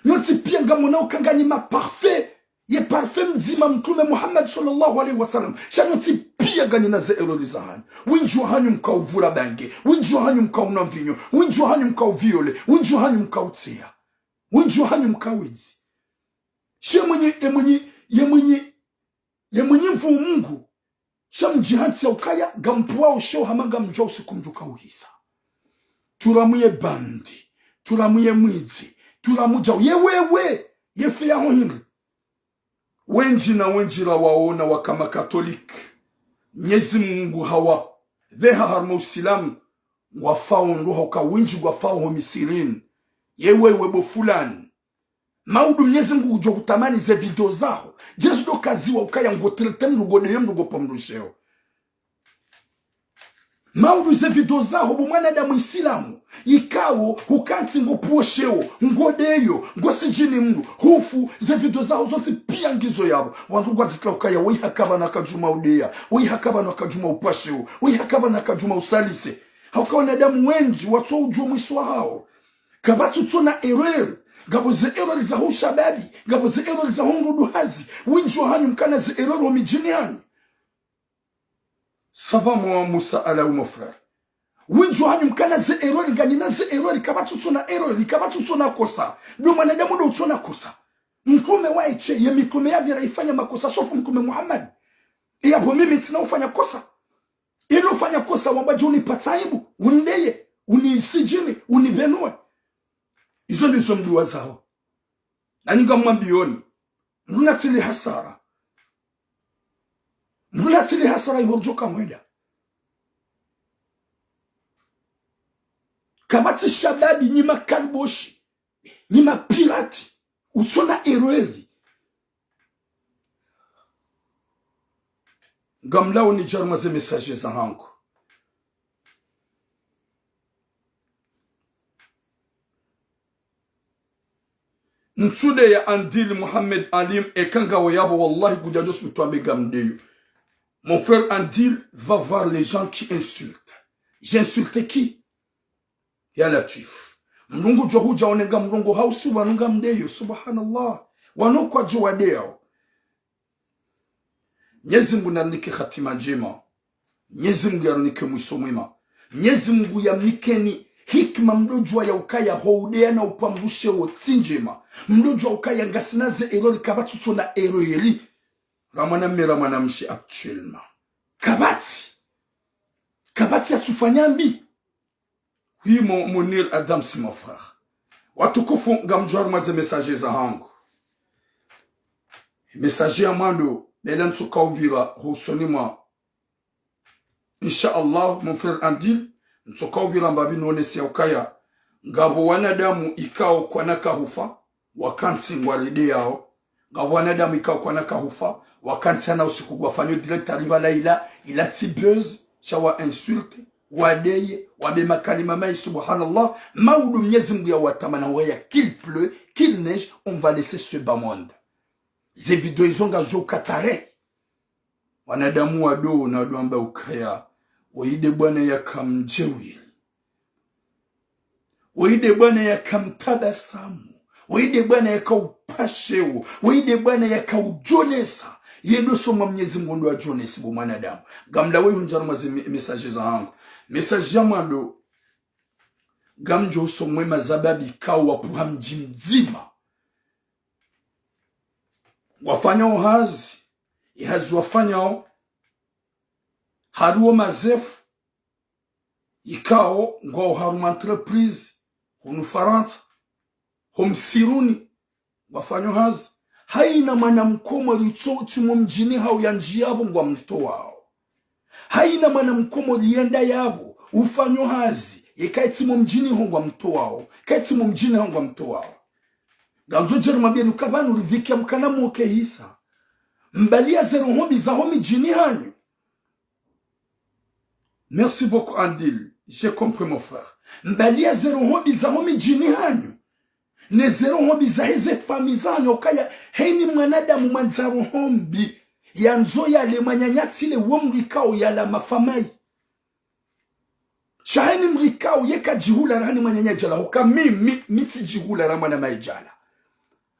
A: nyoti pia ngamona ukanganyi maparfait ye parfait mzima mtume Muhammad sallallahu alaihi wasallam shanyoti pia gani na erori za hanyu winjwa hanyu mkauvura bange winjwa hanyu mkauna mvinyo winjwa hanyu mkauviole winjwa hanyu mkautia winjwa hanyu mkawizi she mwenye mvu Mungu shamjihanti ya ukaya gampuwa usho hamaga mjwa usikumjuka uhisa turamuye bandi turamuye mwizi turamuja yewewe yefe ya hohindi wenji na wenjira waona wakama katolik Mwenyezi Mungu hawa veha harma usilamu wafao ndoha ka wenji wafao homisirin yewewe bo fulani maudu Mwenyezi Mungu ujo kutamani ze video zao jesu do kaziwa ukaya ngoteltem rugode yem rugopa mrusheo maudu ze video zao bu mwanadamu isilamu ikawo hukanti ngopuosheo ngodeyo ngosijini mndu hufu ze video zao zote pia ngizo yabo wandugu zitla ukaya wei hakaba na kajuma udeya wei hakaba na kajuma upasheo wei hakaba na kajuma usalise hauka wanadamu wenji watu ujua mwiswa hao kabatu tuna error gabo ze error za hu shababi gabo ze error za hundudu hazi winjwa hanyu mkana ze error wa mijini hanyu sava mwa Musa ala umofrar winjwa hanyu mkana ze error ganyina ze error kabatu tuna error kabatu tuna kosa ndio mwanadamu ndo tuna kosa mtume wa iche ye mitume ya vira ifanya makosa sofu mtume Muhammad hapo mimi tina ufanya kosa ili ufanya kosa wambaje unipataibu undeye unisijini univenue izo ndizo mduwa zao na nyinga mwambioni mnatili hasara ihorjoka mweda kabati shababi nyima kalboshi nyima pirati utona erori gamlao ni jarma ze message za hanko Nsude ya Andil Mohamed Alim ekanga wayabo wallahi gujajos mtuambe gamdeyo. Mon frère Andil va voir les gens qui insultent. J'insulte qui? Ya Latif. Mrungu johuja onega mrungu hausi wanunga mdeyo. Subhanallah. Wanukwa juwadeo. Mwenyezi Mungu nanike khatima njema. Mwenyezi Mungu yanike mwiso mwema. Mwenyezi Mungu yamnikeni hikma mdojwa ya ukaya houdea na upamrushe wotsinjema. Mdojwa ukaya ngasinaze erori kabatuto na erori. Ramana mshi actuellement. kabati atufanya mbi. Oui, Monir Adam, c'est mon frère. Watukufu ngamjwar maze messager za hangu. Messager amando, belen suka ubira, husoni ma. Inch'Allah, mon frère Andil, nsuka ubira mbabi nonesi ya ukaya. Ngabo wanadamu ikao kwa naka hufa, wakanti ngwaride yao. Ngabo wanadamu ikao kwa naka hufa, wakanti hana usiku guafanyo direct arriva la ila tibeuse, shawa insulte. Wadeye, wabema kalima mai subhanallah, maudu mnyezi Mungu ya watamana waya, qu'il pleut, qu'il neige, on va laisser ce bas monde. Ze video izonga jo katare. Wanadamu wado na wado amba ukaya, waide bwana ya kamjewi. Waide bwana ya kamtabasamu. Waide bwana ya kaupashewo. Waide bwana ya kaujonesa. Yendo soma mnyezi Mungu ndo wa jonesi bu mwanadamu. Gamda wewe hunjaro mazi messages za hangu. Message yamando gamjo somwe mazababi kawa puha mji mzima. Wafanyao hazi ihazi wafanyao haruo mazefu ikao ngao haru entreprise hunu Faransa homsiruni wafanyao hazi haina mana mkomo ritoti mumjini hau ya njiabo ngwa mto wao. Haina mana mkomo lienda yabo ufanyo hazi yekaiti mumjini hongwa mto wao. Kaiti mumjini hongwa mto wao. Ganzo jeruma bienu kabanu rivikia mkana mwoke hisa. Mbalia zero hombi za homi jini hanyu. Merci beaucoup Andil. J'ai compris mon frère. Mbalia zero hombi za homi jini hanyu. Ne zero hombi za heze famizanyo okaya heini mwanadamu manzaro hombi. Yanzo ya le manyanyatile womrikao ya la mafamai. Shahini mrikao yeka jihula rani manyanyajala. Hoka miti jihula ramana maijala.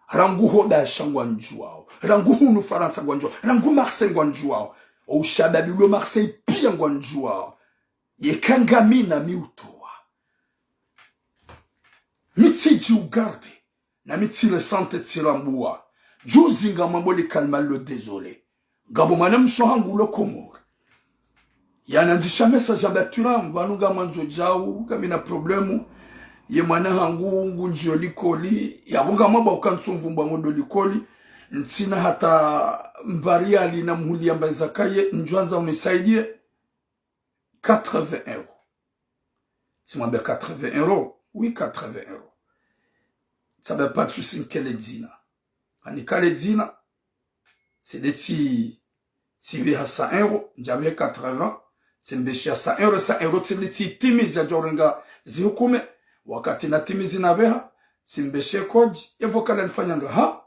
A: Rangu hoda shangwa njuao. Rangu hunu Faransa njuao. Rangu Marseille njuao. Ou shababi Marseille pia njuao. Yekanga mina miutoa. Miti jiugarde. Na miti resante tirambua. Juzi nga mamboli kalma lo désolé. Gabo manam sohangu lo komor. Yanandisha message abatura mbanuga manzo jau kamina problemu ye mana hangu ngunjio likoli yabunga maba ukansumvu mbangodo likoli ntina hata mbari ali na mhuli amba zakaye njuanza unisaidie 80 €. Si mwambia 80 €, oui 80 €. Ça veut pas de souci nkele dzina. Anikale dzina c'est des tivi à 100 €, j'avais 80, c'est mbeshia 100 €, 100 € c'est timizi ya jorenga zihukume, wakati na timizi na beha, simbeshe koji, evokala nifanyanga ha?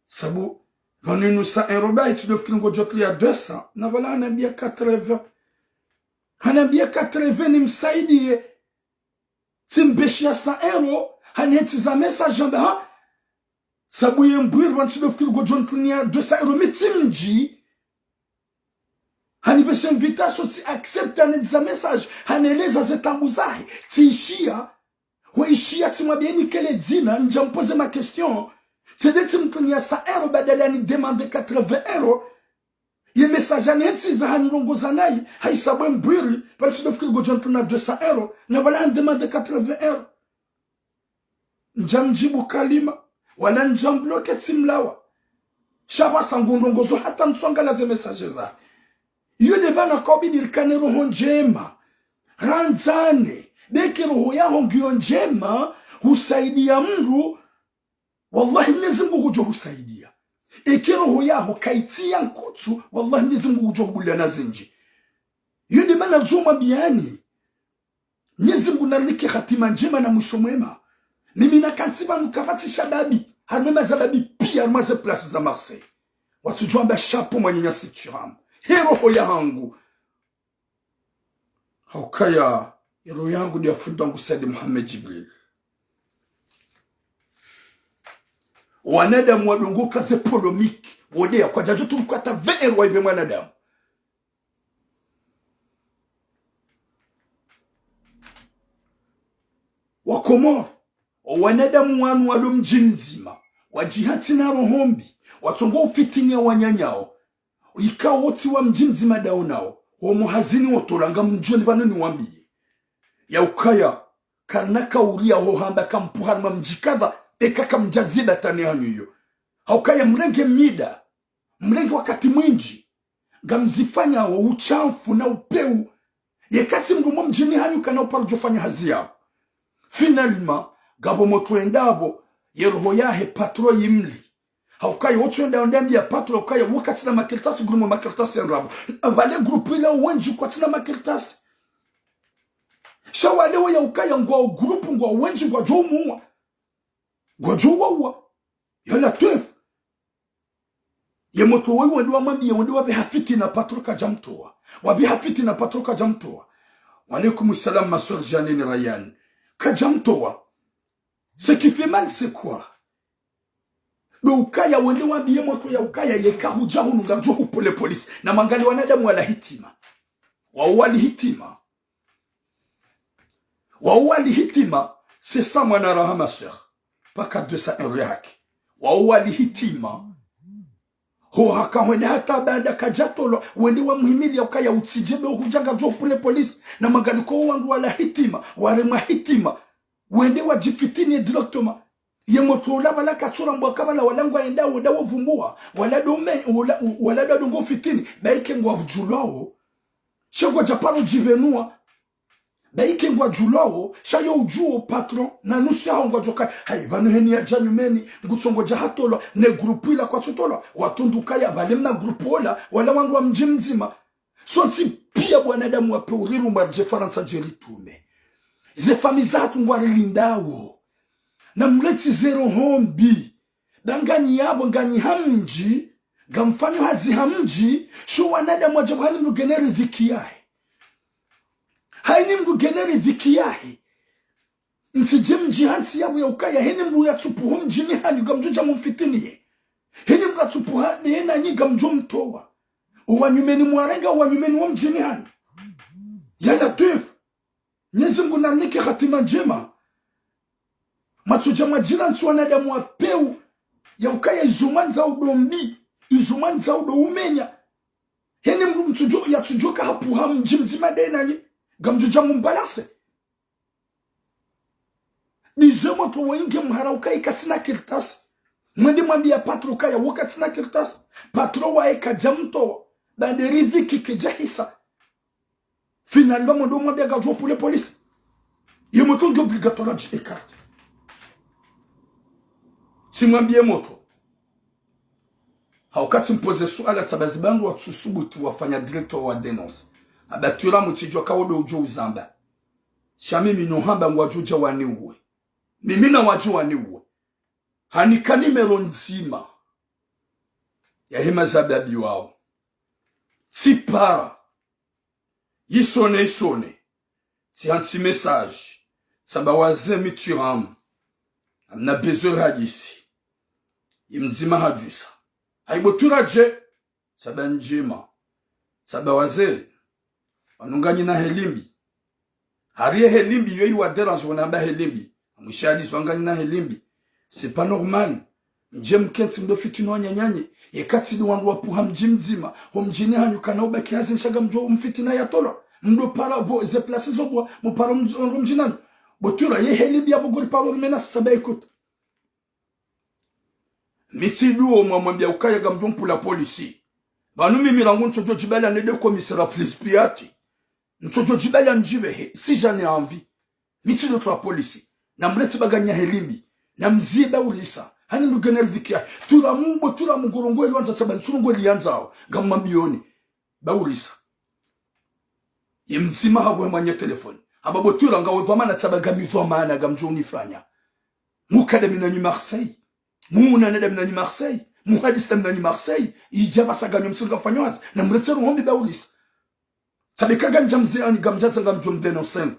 A: Sabu, vaninu 100 € ba, tu dois fingo jotli ya 200, na wala anambia 80. Anambia 80 ni msaidie. Simbeshia 100 €, hanetiza message jamba ha? Sabu yembwir wansi do fil go jontlinia 200 € metimji. Hani beshe invitation ti accepte anetiza message. Haneleza zetambuzahi. Ti ishia. Wa ishia ti mwabieni kele dina. Nja mpose ma question. C'est de ti mtlinia 100 € badali ani demande 80 €. Ye message anetiza hani rongozanayi. Hai sabu yembwir wansi do fil go jontlinia 200 €. Na wala an demande 80 €. Nja mjibu kalima. Wana njambloke timlawa. Shaba sangondongozo hata mtsonga la ze message za. Yule bana kobi dirikane roho njema. Ranzane. Beke roho ya hongyo njema. Husaidia mru. Wallahi Mwenyezi Mungu ujo husaidia. Eke roho ya hukaitia nkutu. Wallahi Mwenyezi Mungu ujo hubulia na zinji. Yule bana joma biani. Mwenyezi Mungu nalike khatima njema na mwisho mwema. Mimi na kansiba mkabati shababi. Harmema zababi pia harmaze place za Marseille. Watu juamba chapeau mwenye situram. Hero ya hangu. Haukaya hero yangu dia fundangu Said Muhammad Jibril. Wanadamu wadungu kaze polomiki. Wodea kwa jajutu mkwata 20 € ibe mwanadamu. Wakomor. Wanadamu wanu walo mjinzima. Wajihati na rohombi. Watongo ufitinia wanyanyao. ikao oti wa mjimzi madao nao homo hazini otolanga mjoni bano ni wambi ya ukaya karnaka uria ho hamba kampuhar mamjikada ekaka mjaziba tani hanyo haukaya mrenge mida mrenge wakati mwinji gamzifanya wa uchamfu na upeu yekati mdumo mjini hanyo kana uparujofanya hazia finalement gabo motuendabo yeroho yahe patro yimli haukaya wotuenda ndambi ya patro haukaya wakati na makirtasi grumo makirtasi nrabo vale grupu ila uwenji kwa tina makirtasi shawalewo ya ukaya ngwa grupu ngwa uwenji ngwa jomuwa ngwa jowawa yala tefu ye moto wewe ndo amambi ye ndo wabe hafiti na patro kajamtoa wabe hafiti na patro kajamtoa wa alaykum salam ma soeur Janine Ryan kajamtoa ce qui fait mal c'est quoi do ukaya wende wabi ye moto ya ukaya ye kahuja hunu ngamjo upole polisi na mangali wanadamu wala hitima wawali hitima c'est ça mwana rahama soeur paka 200 yake wawali hitima ho haka wende hata baada kajatolo wende wa muhimili ya ukaya utijebe hujanga jo pule polisi na magaliko wangu wala hitima wale hitima wende wajifitini directement ye motola wala katsura mbwaka wala walangu aenda wada wavumbua wala dongo fitini baike ngwa vjulao shagwa japaro jivenua baike ngwa julao shayo ujuo patron na nusu ya ngwa joka hai vanu heni ya janyumeni ngutsongo jahatolo ne grupu ila kwa tutolo watunduka ya valemna grupu wala wangu wa mjimzima so si pia bwanadamu wa peuriru marje faransa jeritume ze famizatu ngwa rilindawo na mleti zero hombi dangani yabo ngani hamji gamfanyo hazi hamji shu wanadamu wa jabhani mrugeneri dhiki yahe haini mrugeneri dhiki yahe ntije mji hansi yabu ya ukaya hini mru ya tupuho mjini hani gamjuja mumfitiniye hini mga tupuha ni hina nyi gamju mtowa uwanyumeni mwarenga uwanyumeni wa mjini hani yala tufu nyezi mgu namnike khatima njema matuja majira nsu wanadamu wa peu ya ukaya izumanza udombi izumanza udo umenya hini mru mtujo ya tujoka hapu hamu mjimzima dena nyi gamjuja mumbalase nizemo to wenge mhara ukaya katina kirtasi mwende mwambi ya patro ukaya wakatina kirtasi patro wa eka jamto banderi dhiki kijahisa finalement mwende mwambi ya gajwa pule polisi ye moto nge obligatoire ji ekarte si mwambi ya moto haukati mpoze suala tabazibangu wa tsusubutu wafanya director wa denonce abatura mutijwa kawodo ujo uzamba shami minohamba ngwajuja waniuwe mimina waju waniuwe hanikani mero nzima ya hema zababi wao si para isone si anti message sabawaze mituram amna besoin hadisi imzima hajusa haibotura je sabanjema sabawaze anunganyi na helimbi hariye helimbi yoyi wa dérange wanamba helimbi amushadis wanganyi na helimbi c'est pas normal njem kenti mdo fitino nyanyanye yekati ni wandu wapuha mjimzima ho mjini hanyu kana ubaki hazi nshaga mjo mfitina ya tolo mdo para bo ze place zobwa mu para mjinani botura ye helimbi ya bogol paro mena saba écoute mitidu o mwambia ukaya gamjo mpula polisi banu mimi rangu ntojo jibala ne de commissaire Flispiati ntojo jibala njibe si j'en ai envie mitidu to polisi na mleti baganya helimbi na mziba ulisa hani lugenel vikia tula mugorongo elwanza tsaba nsurungo lianzao gamambioni ba ulisa yimzima habo manye telefone ababo tula ngawo dhamana tsaba gamidhamana gamjoni fanya mukademi na ni Marseille muna na ni Marseille muhadis na ni Marseille ijaba saganyo msinga fanyoaz na mletero hombi ba ulisa sabe kaga njamze ani gamjaza ngamjom denonsen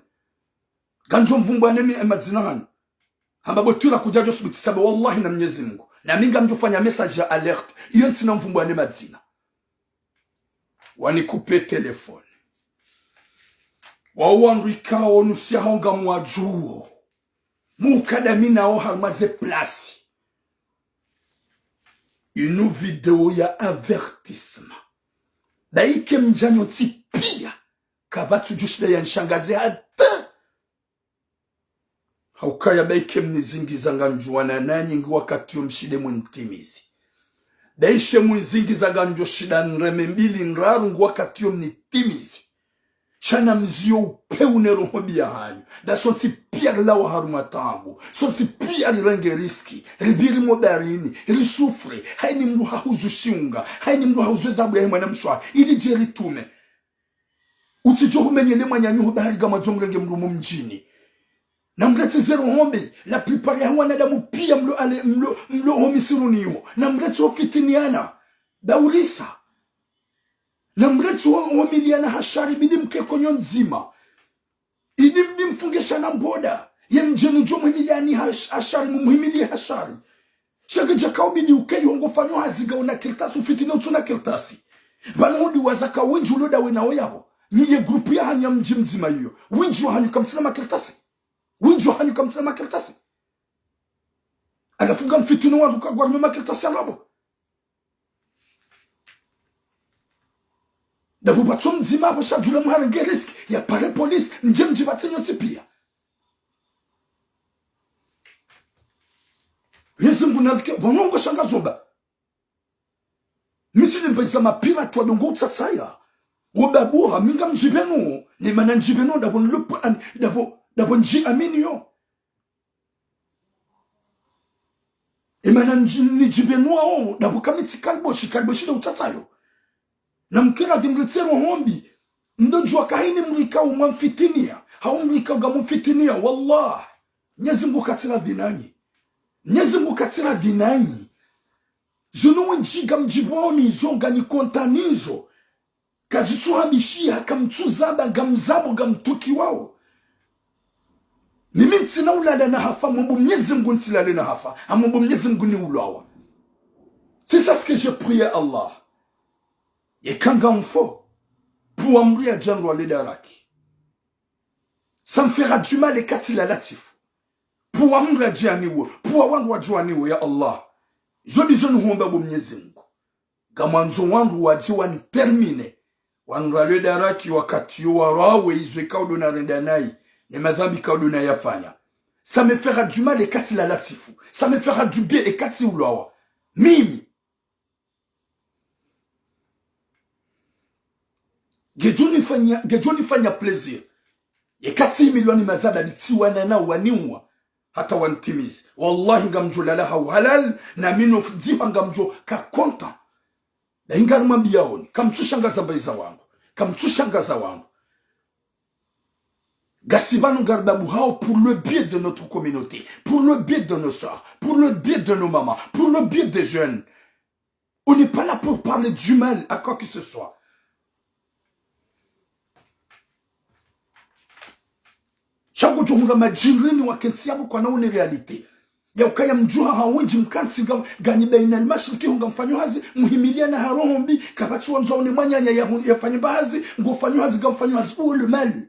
A: ganjom vumbwa nemi emadzinahan hamba tula kujajo subiti sabe wallahi na Mwenyezi Mungu na minga mjofanya message ya alert iyo ntina mvumbwa ne madzina wanikupe telefone wawandu ikao nusia honga mwajuo mukadamina o harmaze place une vidéo ya avertissement daike mjanyo tipia kabatu jushida ya nshangaze hata haukaya baike mnizingiza nganjuana nanyi ngi wakati mshide mwenitimizi daishe mwizingiza nganjo shida nreme mbili nraru ngi wakati mnitimizi chana mzio upeune roho biya hanyu da sonti pia lawa haruma tangu sonti pia renge riski ribiri modarini risufre haini mlu hauzu shiunga haini mlu hauzu dabu ya himana mshwa ili jeri tume utijohu menyele mwanyanyu bahari gama zomrenge mlu mumjini na mlete zero hombe la pripari ya wanadamu pia mlo homisiruniyo na mlete ofitiniana daulisa na mlete homiliana hashari bidi mkekonyo nzima idi mdi mfungesha na mboda ye mjenu jo muhimiliani hashari muhimili hashari shaka jakao bidi ukeyo hongofanyo haziga una kiltasi ufitini utuna kiltasi banudi wazaka winju loda wenao yao niye grupu ya hanya mji mzima hiyo winju hanyu kamsina makiltasi winju hanyu kamsina makiltasi alafunga mfitini wadu kagwarme makiltasi alabo dabu batu mzima abasha jule muharenge risk ya pare police nje mji batenyo tipia Yesu mgunabike wanongo shanga zomba misili mbeza mapira tuwa dongo utataya ubabuha minga mjibenu ni mana njibenu dabo nji amini yo imana njibenu wao dabo kamiti kalboshi da utatayo na mkira dimletero hombi ndojua kahini mlika umamfitinia haumlika ugamufitinia wallah nyezi katira dinani nyezi katira dinani zunu njiga mjiboni zonga ni kontanizo kazituhabishia kamtuzaba gamzabo gamtuki wao mimi ntina ulada na hafa mwombo mnyezi mgu ntilale na hafa amwombo mnyezi mgu ni ulawa. C'est ça ce que j'ai prié à Allah. Et quand on faut, pour amourir Django Ledaraki, ça me fera du mal et katila latif. Pour amourir Djaniwo, pour avoir Djaniwo, ya Allah. Je dis nous on va vous mnyezingu. Gamanzo wangu wajiwani termine. Wangu Ledaraki wakati warawe izwe kaudo na rendanai. Ne madhabi kaudo na yafanya. Ça me fera du mal et katila latifu. Ça me fera du bien et kati ulawa. Mimi. Gejoni fanya plaisir. Ye 4 milioni mazada litiwana na waniwa. Hata wantimizi. Wallahi ngamjo lalaha halal. Na mino fdiwa ngamjo kakonta. Na ingaruma biyaoni. Kamtushangaza baiza wangu. Kamtushangaza wangu. Gassibano garbabu hao pour le bien de notre communauté. Pour le bien de nos soeurs. Pour le bien de nos mamans. Pour le bien des jeunes. On n'est pas là pour parler du mal à quoi que ce soit. Chango johunga majirini wa kensiabu kwa naone realite. Ya ukaya mjuha hawenji mkansi gani baina al-mashriki hunga mfanyo hazi muhimilia na harohombi kabatu wanzaone mwanyanya ya fanyo bahazi ngofanyo hazi gamfanyo hazi ule mali.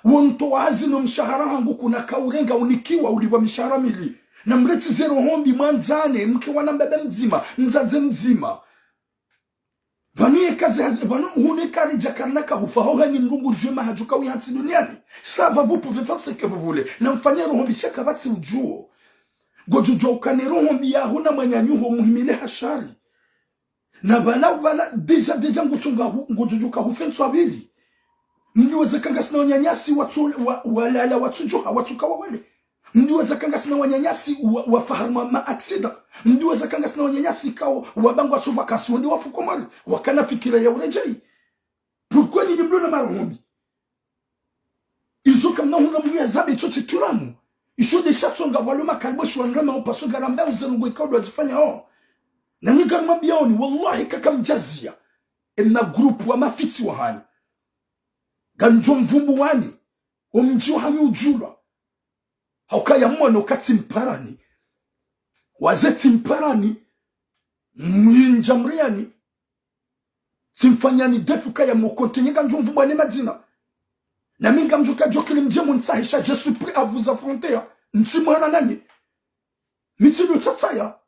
A: Wonto hazi no mshahara hangu kuna kaurenga unikiwa uliwa mishahara mili. Na mleti zero hombi manzane mke wana mbebe mzima mzaze mzima. Vanie kazi hazi vanu hunekari jakarnaka hufahoha ni mrungu juema hajuka uyanti duniani. Ça va, vous pouvez faire ce que vous voulez. Na mfanya rohombi shaka bati ujuo. Gojujo ukane rohombi ya huna manyanyuho muhimile hashari. Na bala deja ngojujo kahufensu abili. Mliweza kanga sina wanyanyasi walala watujuha watuka wawele. Mliweza kanga sina wanyanyasi wafaharma maaksida. Mliweza kanga sina wanyanyasi kao wabangu wasuva kasi wende wafukomari. Wakana fikira ya urejai. Pourquoi ni mlo na marohombi? Ils ont comme nous on zabe toti turamu. Ils sont des chatsonga waloma kalbo shwangama opaso garamba uzelugwe kaudo azifanya ho. Na niga mabioni wallahi kakam jazia. Emna group wa mafiti wa hani. Ganjo mvumbu wani. Omjio hami ujula. Haukaya mwana ukati mparani. Wazeti mparani. Mwinjamriani. Simfanyani defu kaya mwokontenye ganjo mvumbu wani madina. Na minga mjoka jokili mjemu nsahisha, je suis prêt à vous affronter. Ntimwana nani. Mitilu tataya.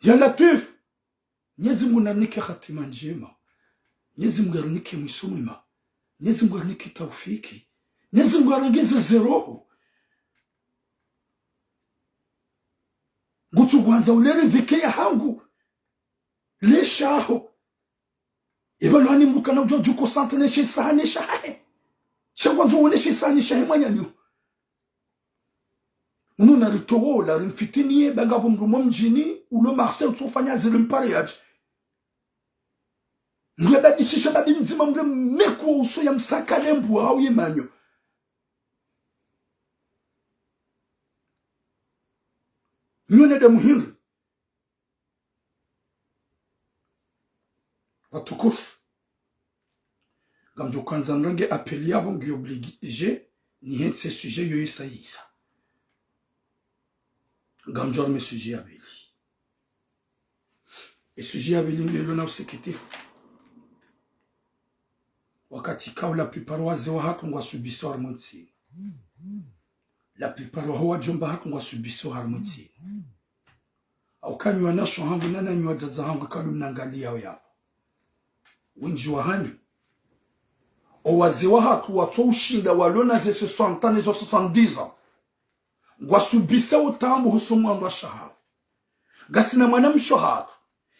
A: Ya Latif, Mwenyezi Mungu ananike hatima njema. Mwenyezi Mungu ananike mwisho mwema. Mwenyezi Mungu ananike taufiki. Mwenyezi Mungu anageze zeroho. Ngutu kwanza ulere vikeya hangu. Lesha aho. Ibano hani mbuka na ujua juko sante neshe sahane shahe. Shakwanzo uneshe sahane shahe manyanyo. Munu na ritowo la rimfitiniye bagabo mrumo mjini ulo Marcel tsofanya zirimpariaji. Mwe badishisha babi mzima mwe meku uso ya msaka lembu au yemanyo. Nyone de muhimu. Watukufu. Gamjo kwanza nrange apeli yabo ngi oblige ni hentse sujet yo isa isa. Gamjo arme sujet abeli. E sujet abeli mbelo na useketifu. Wakati kao la plupart waze wa hatu ngwa subiso harmonisi. La plupart wa jomba hatu ngwa subiso harmonisi. Au kanyu anasho hangu nana nywa zaza hangu kalu mnangalia ya. Winji wa hani. O waze wa hatu wato ushinda walona ze 60 ans, 70 ans. Ngwa subisa utambu husumu andwa shahara. Gasina mwanamsho hatu.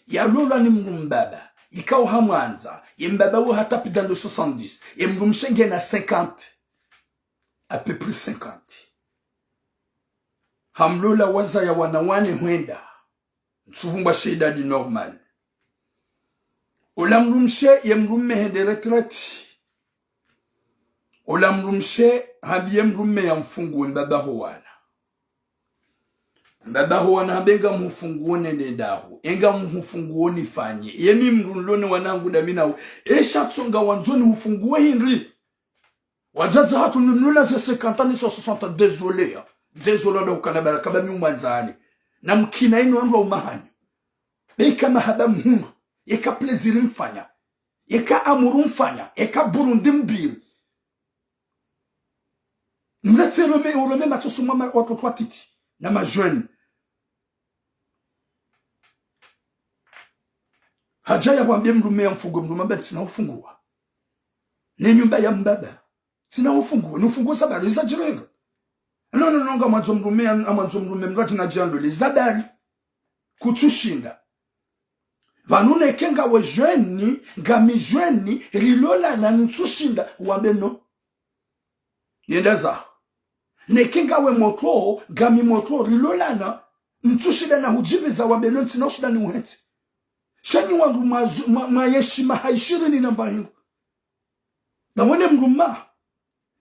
A: Ya lola ni mbaba. Ikao hamwanza. Mbaba ou hatapi dans le 70. Mbumshenge na 50. À peu près 50. Hamlola waza ya wanawane huenda. Msufumba sheda di normal. Olamrumshe yemrumme hende retraite. Olamrumshe habi yemrumme ya mfungu mbaba huwana. Mbaba huwana habenga mfungu nene dahu. Enga mfungu nifanye. Yemi mrunlone wanangu damina. Esha tsonga wanzoni mfungu hinri. Wajaza hatu nunula ze 50 ans 60. Désolé. Désolé da ukanabara kabami umanzani. Na mkina ino anwa umahanyo. Beka mahaba mhuma. Yeka pleziri mfanya. Yeka amuru mfanya. Yeka burundi mbiri. Mnatse urome matosu mama watu kwa titi. Na majweni. Hajaya wambie mrume ya mfungu. Mrume mbeti sina ufungua. Ni nyumba ya mbaba. Sina ufungua. Nufungua sabari. Iza jirenga. No, ngamanzo mrume mrati na jando. Lizabari. Kutushinda. Vanune kenga we jweni, gami jweni, rilola na ntushinda, wambe no. Yendeza. Nekenga we moto, gami moto, rilola na ntushinda na hujibiza wambe no, ntinoshida ni uheti. Shani wangu mayeshima haishiri ni namba hingu. Na wene mruma,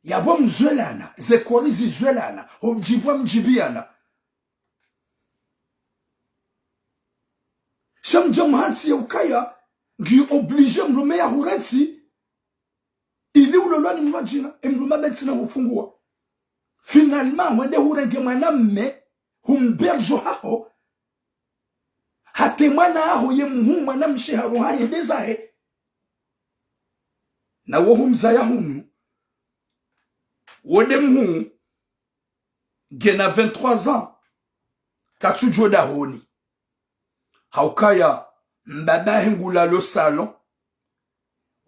A: yabo mzwelana, zekorizi zwelana, objibwa mjibiana. Shamja mhansi ya ukaya, ngi oblige mrume ya hurensi, ili ulolwa ni mwajina, mrume beti na ufungua. Finalement, wende hurenge mwanamme, humberjo haho, hate mwana aho ye mhuma na mshiharu haye bezahe. Na wohumza ya hunu, wode mhu, gena 23 ans, katujwa da honi. Haukaya mbaba hengula lo salon.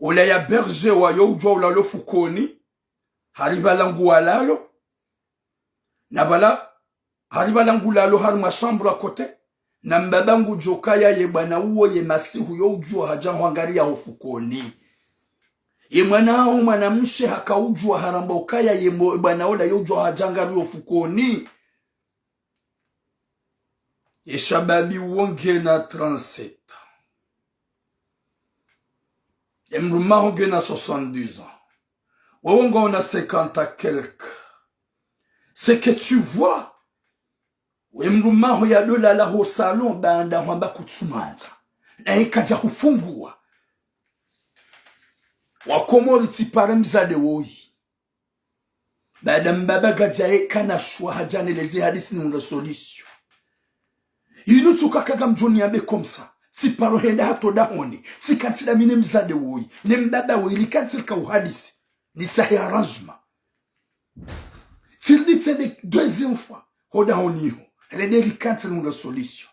A: Ola ya berge wa yo ujwa ula lo fukoni. Hariba langu walalo. Nabala hariba langu lalo harima chambre à côté. Na mbaba ngu jokaya ye bana uo ye masihu yo ujwa hajan wangari ya ufukoni. Ye mwana hao mwanamshe haka ujwa haramba ukaya ye bana ola yo ujwa hajangari ufukoni. Et Shababi Wongena 37. Et Mrouma Wongena 72 ans. Wonga on a 50 à quelques. C'est que tu vois. Et Mrouma Hoyado la ho salon banda wamba kutsumanza. Na ikaja kufungua. Wakomori tipare mzade woyi. Bada mbaba gajaye kana shwa hajaneleze hadisi ni solution. Inutuka kaga mjoni yabe komsa. Si paro henda hato dahoni. Si kansila mine mzade woyi. Ne mbaba woyi li kansilka uhadisi. Ni tsahi arrangement. Si li tsede deuxième fois. Hoda honi ho. Rede li kansil nga solution.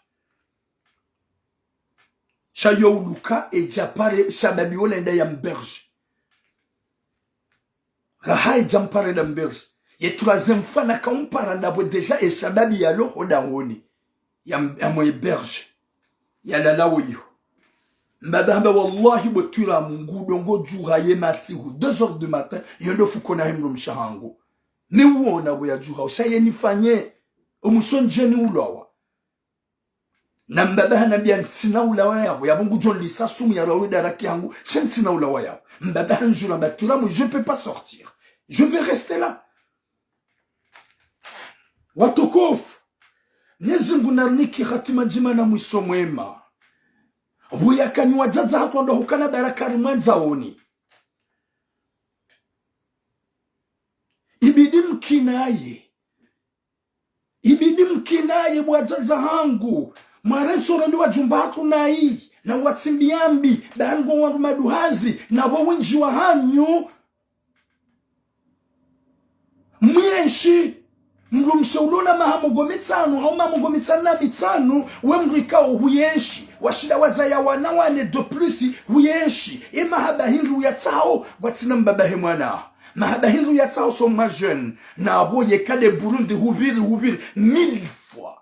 A: Chayo uluka e japare shababi olenda ya mberge. Raha e jampare da mberge. Ye troisième fois na kampara ndabo deja e shababi ya lo hodangoni. Ya mwe berge. Ya lalawo yo. Mbaba wallahi botula mungu dongo jura ye masihu 2h du matin yondo fukona himro mshahangu. Ni uona boya jura oshaye nifanye omusonjeni ulawa. Na mbaba hanabia ntsina ulawa yabo ya bongo John Lisa sumu ya rawe daraki yangu ntsina ulawa yabo. Mbaba hanjura batula moi je peux pas sortir. Je vais rester là. Watokofu. Nyezingu narniki khatima jima na mwiso mwema. Wuyakani wazaza hapo ndo hukana barakari mwanza oni. Ibidi mkinaye wazaza hangu. Marenso ndo wajumba hatu na hii. Na watsimbiambi. Dango wa maduhazi. Na wawinji wa hanyu. Mwenshi. Mrumshaulona mahamugo mitanu. Hauma mugo mitana mitanu. Wemrikao huyenshi. Washida wazaya wanawane de plus huyenshi. E mahabahinru ya tao. Watina mbabahe mwana. Mahabahinru ya tao sont ma jeune. Na aboye kade Burundi hubiri 1000 fois.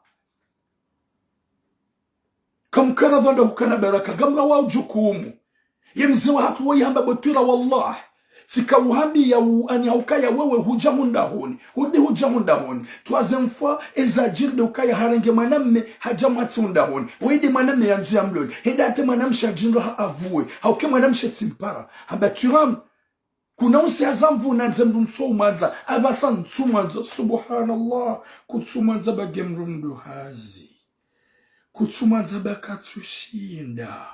A: Comme karavanda hukana baraka. Gamra wao jukumu. Yemziwa hatu wa yamba botira wallah. Sika uhambi ya ani haukaya wewe hujamunda honi. Hudi hujamunda honi. Troisième fois, ezajir de ukaya harenge maname hajamati unda honi. Wede maname yanzu ya mlodi. Hedate manam shajinro ha avue. Hauke manam shetimpara. Hamba turam. Kuna unse hazamvu na nzemdu ntsoumanza. Abasa ntsoumanza. Subhanallah. Kutsumanza bagemrundu hazi. Kutsumanza bakatsushinda.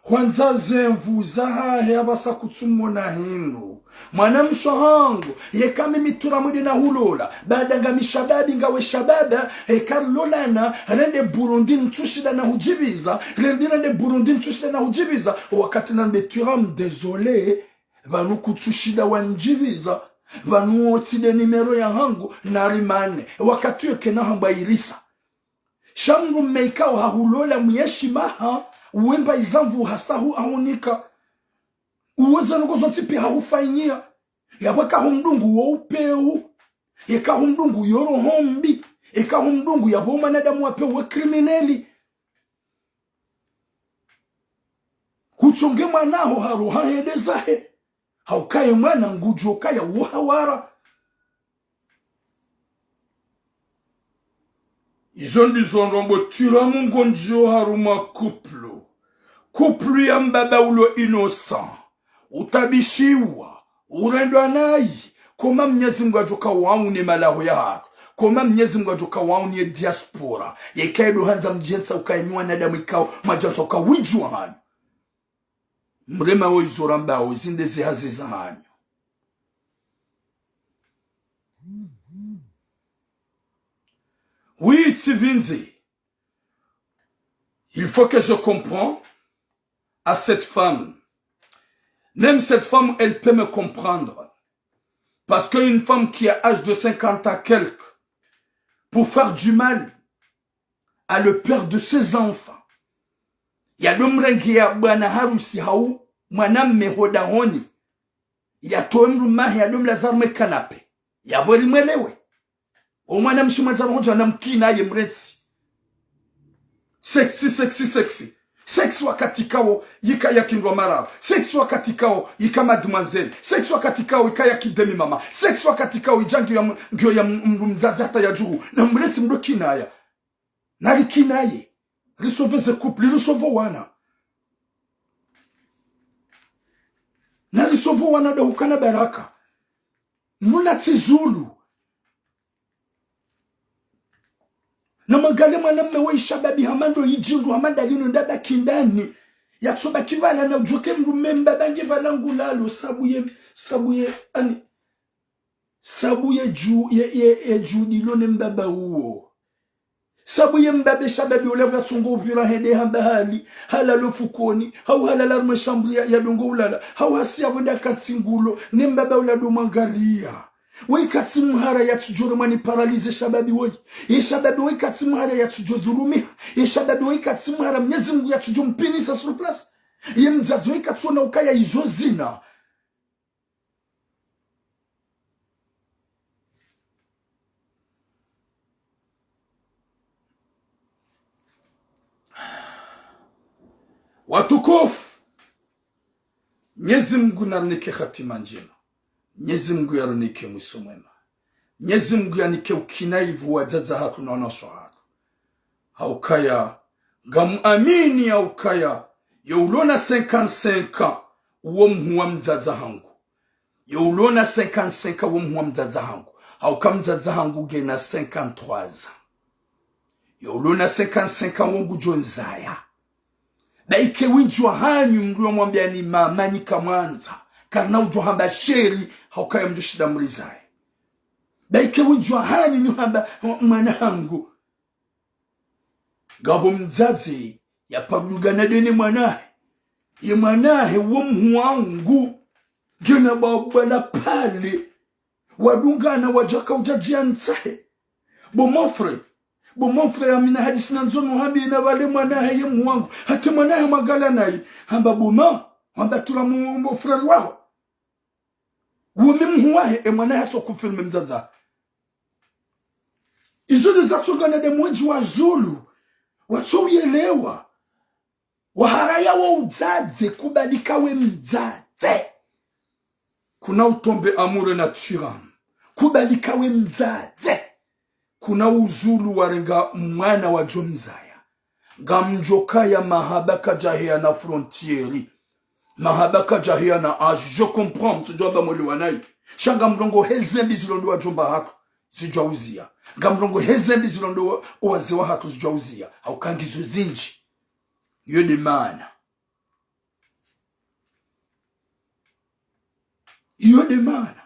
A: Kwanza zemvu zahahe abasa kutsumona hindu. Mwanamsho hangu. Yekame mitura mwede na hulola. Badanga mishababi ngawe shababa. Hekarlolana. Rende Burundi ntushida na hujibiza. Rende Burundi ntushida na hujibiza. Wakati na mbetiram désolé. Vanu kutsushida wanjibiza. Vanu otide nimero ya hangu. Narimane. Wakati yoke na hamba irisa. Shangu meikao hahulola muyeshimaha. Uwemba izamvu hasahu ahunika. Uweza nukozo ntipi hahufainia. Yabweka humdungu wa upeu. Yeka humdungu yoro hombi. Yeka humdungu ya homa nadamu wapewe krimineli. Kuchonge manaho haruha hedezahe. Haukaye mwana nguju kaya uhawara. Izondi zonrombo tiramu ngonjo haruma kuplu. Kuplu ya mbaba ulo innocent. Utabishiwa. Urendwa nai. Koma Mwenyezi Mungu ajoka wauni malaho ya hatu. Koma Mwenyezi Mungu ajoka wauni ya diaspora. Yekaido hanza mjensa ukainua nadamu ikao. Majansa ukawijua hanyu. Mrema wo izoramba wo izinde zihazi za hanyu. Oui, Tsivinzi. Il faut que je comprenne à cette femme. Même cette femme, elle peut me comprendre. Parce qu'une femme qui a âge de 50 à quelques, pour faire du mal à le père de ses enfants, il y a l'omrengi ya bwana harusi hau, mwanam mehoda honi, il y a toemru mahi ya l'homme lazarme kanape, il y a bori mwelewe. Omwana mshimazaro hoja na mkina ye mretsi. Sexy. Sexy wakati kao yika yakindwa mara. Sexy wakati kao yika mademoiselle. Sexy wakati kao yika yakidemi mama. Sexy wakati kao ijangi ya ngyo ya mzazata ya juru. Na mretsi mdo kinaya. Nari kinaye. Risove ze couple, risove wana. Na risove wana da hukana baraka. Muna tizulu. Na magale mwanamme wa ishababi hamando yijindu hamanda lino ndaba kindani. Yatsoba kivala na ujoke mrumemba bange valangulalo sabuye judilone mbaba uo. Sabuye mbabe shababi ule watungo upira hede hambahali. Halalo fukoni. Hau halala rumeshambri ya dongo ulala. Hau hasia wenda katsingulo. Ne mbaba ula domangalia. wai katimhara ya tujoro mani paralize shababi wai. Ye shababi wai katimhara ya tujo dhulumiha. Ye shababi wai katimhara Mwenyezi Mungu ya tujo mpinisa sur place. Ye mzazi wai katuona ukaya izo zina. Watukufu, Mwenyezi Mungu narnike khatima njema. Mwenyezi Mungu yarnike mwisho mwema. Mwenyezi Mungu yanike ukinaivu wajaza hatu na wanaswa hatu. Haukaya gamuamini haukaya yaulona 55 uwo mhuwa mzaza hangu. Yaulona 55 uwo mhuwa mzaza hangu. Hauka mzaza hangu gena 53 yaulona 55 uwo ngujonzaya. Baike winjwa hanyu mruwa mwambia ni mamani kamwanza. Karna ujwa hamba sheri haukaya mjushida mrizae. Baike winjwa hanyu nyuhamba mwanangu. Gabo mzazi ya pabluga deni mwanahe. Ye mwanahe uwo mhuwangu. Gena babala pale. Wadungana wajaka ujajia ntahe. Bomofre amina hadisi nanzono habi na wale mwanahe ye mwangu. Hake mwanahe magala nai. Hamba boma. Hamba tula mwofre wao. Wumi mhuwahe mwanahe hato kufilme mzaza. Izo de zatogana de mwenji wa Zulu. Watu uyelewa. Waharaya wa uzaze kubadika we mzaze. Kuna utombe amure na turam. Kubadika we mzaze. Kuna uzulu warenga mwana wa jomzaya. Gamjoka ya mahabaka jahia na frontieri. Mahabaka jahia na age. Je comprends. Mtujwaba mweli wanai. Shanga mrongo hezembi zilondo wa jomba hako. Zijwa uzia. Gamrongo hezembi zilondo wazewa hako zijwa uzia. Haukangizo zinji. Yode mana. Yode mana.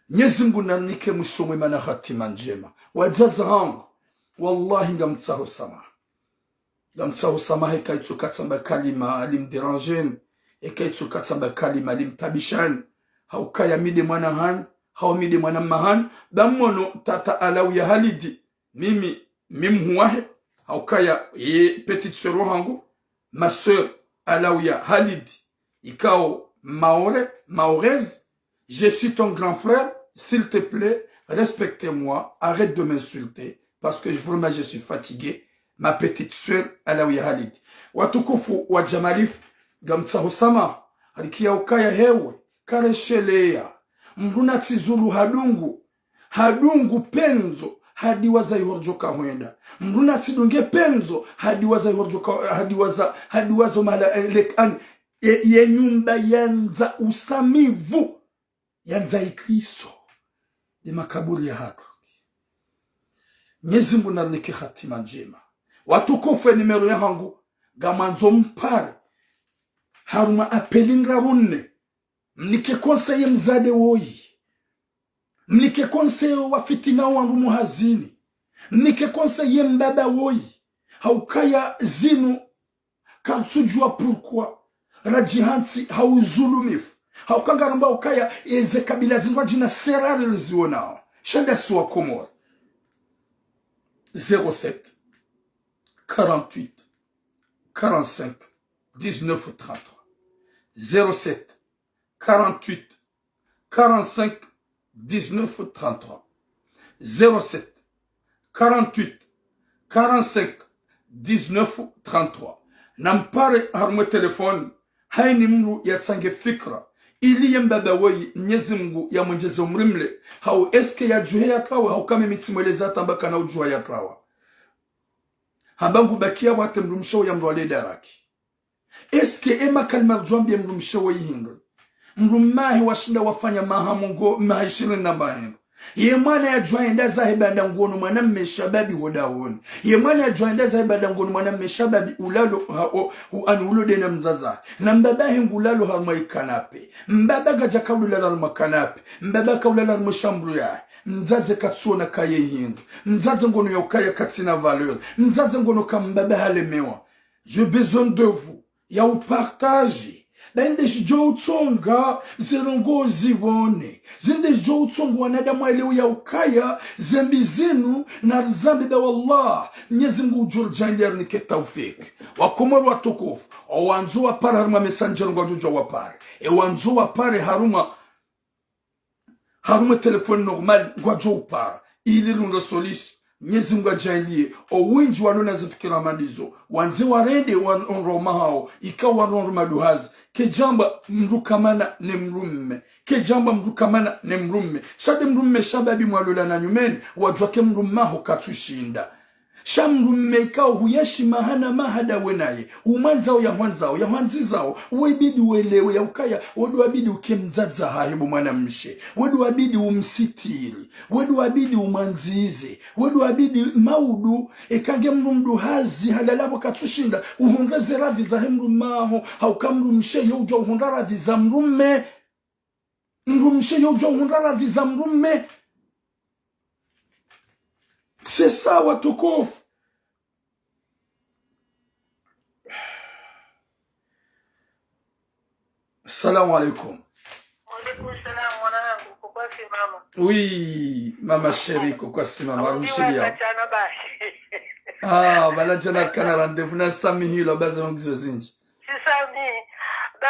A: Mwenyezi Mungu nanike mwisomwe mana khatima njema. Wajaza hangu. Wallahi ngamtsaho sama. Ngamtsaho sama heka itsu katsamba kalima alim deranjen. Heka itsu katsamba kalima alim tabishan. Haukaya mide mwana han. Hau mide mwana mahan. Damono tata alawi ya halidi. Mimi huwahe. Haukaya ye petite sœur hangu. Ma sœur alawi ya halidi. Ikao maorez. Je suis ton grand frère, s'il te plaît, respectez-moi, arrête de m'insulter, parce que vraiment je suis fatigué. Ma petite sœur, Alawi Halid. Watukufu wa Jamalif, gamtsaho sama, halikia ukaya hewe, kareshelea, mruna tizulu hadungu penzo, hadi waza ihorjoka huenda. Mruna tidunge penzo, hadi waza ihorjoka, hadi waza mala lekani, ye nyumba yanza usamivu. Yanza ikristo de makaburi ya hatu. Mwenyezi Mungu nanike khatima njema. Watukufu nimero ya hangu gamanzo mpare haruma apelingra runne. Mnike konseye mzade woyi. Mnike konseye wa fitina wangu muhazini. Mnike konseye mbaba woyi. Haukaya zinu katsujua pourquoi rajihansi hauzulumifu. Haukanga namba ukaya eze kabila zingwa jina serare leziona. Shanda suwa komor. 07 48 45 19 33. 07 48 45 19 33. 07 48 45 19 33. Nampare harmo telefone. Haini mru yatsange fikra. Ili mbaba woi Mwenyezi Mungu ya mwenjeze umrimle. Hau eske ya juhe ya trawa. Hau kame mitimweleza tambaka na ujua ya trawa. Habangu bakia wate mrumshawo ya mruale daraki. Eske ema kalmar juambi ya mrumshawo yihingri. Mrumahi washinda wafanya mahamungo mahishiri nambahengu. Ye mwana ya juaenda zahibanda ngono mwana mmeshababi hodawoni. Ye mwana ya juaenda zahibanda ngono mwana mmeshababi ulalo ulo dena mzaza. Na mbabahe ngulalo harma ikanape. Mbabaga jakaulala harma kanape. Mbabaka ulala harma shambru ya. Mzaze katsuona kaye hindu. Mzaze ngono ya ukaya katsina valeur. Mzaze ngono ka mbaba halemewa. J'ai besoin de vous. Ya upartage. bende jo utsonga zirongozi wone zinde jo utsonga wanadamu eleo ya ukaya zambi zenu na zambi da wallah Mwenyezi Mungu ujurjandia nike taufik wakomoro watukufu owanzu wa pare haruma messenger ngwajujo wa pare wanzu wa pare haruma telefone normal ngwajo pare ili lundo solis Mwenyezi Mungu ajalie owinji walona zifikira madizo wanzi warende onroma hao ikawa onroma duhazi kejamba mrukamana ne mrumme kejamba mrukamana ne mrumme shade mrumme shababi mwalola na nyumeni wajwa ke mrummaho katushinda shamrumme ikao huyeshi mahana mahada wenaye umanzao ya mwanzizao webidi uelewe ya ukaya wedu wabidi ukemzaza haibu mwana mshe wedu wabidi umsitiri wedu wabidi umanzize wedu wabidi maudu ekange mrumdu hazi halalabo katushinda uhundaze radhi za mrummaho haukamrumshe yojwa uhunda radhi za mrumme uhunda radhi za mrumme. C'est ça, watukufu. Assalamu alaikum.
B: Alaikum salam, mwanangu, kwa si mama.
A: Oui, mama chérie, kwa si mama, rushilia. Ah, bala jana kana rendez-vous na sami hilo baza ngizo zinji.
B: Sisa mi, ba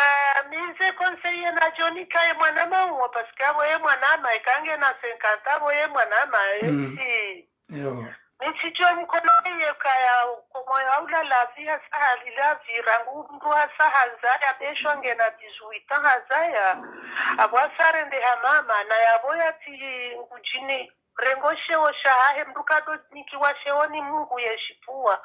B: mize conseiller na Johnny kai mwanama uwa paske aboye mwanama ikange na 50 aboye mwanama esi.
A: Yo.
B: Nisichwe mkono ye kaya kumoyo haula lafia sahali lafi rangu mruha sahazaya beshonge na 18 hazaya abwasare nde hamama na yaboya ti ngujini rengo shewo shahahe mrukado nikiwa shewoni Mungu yeshipua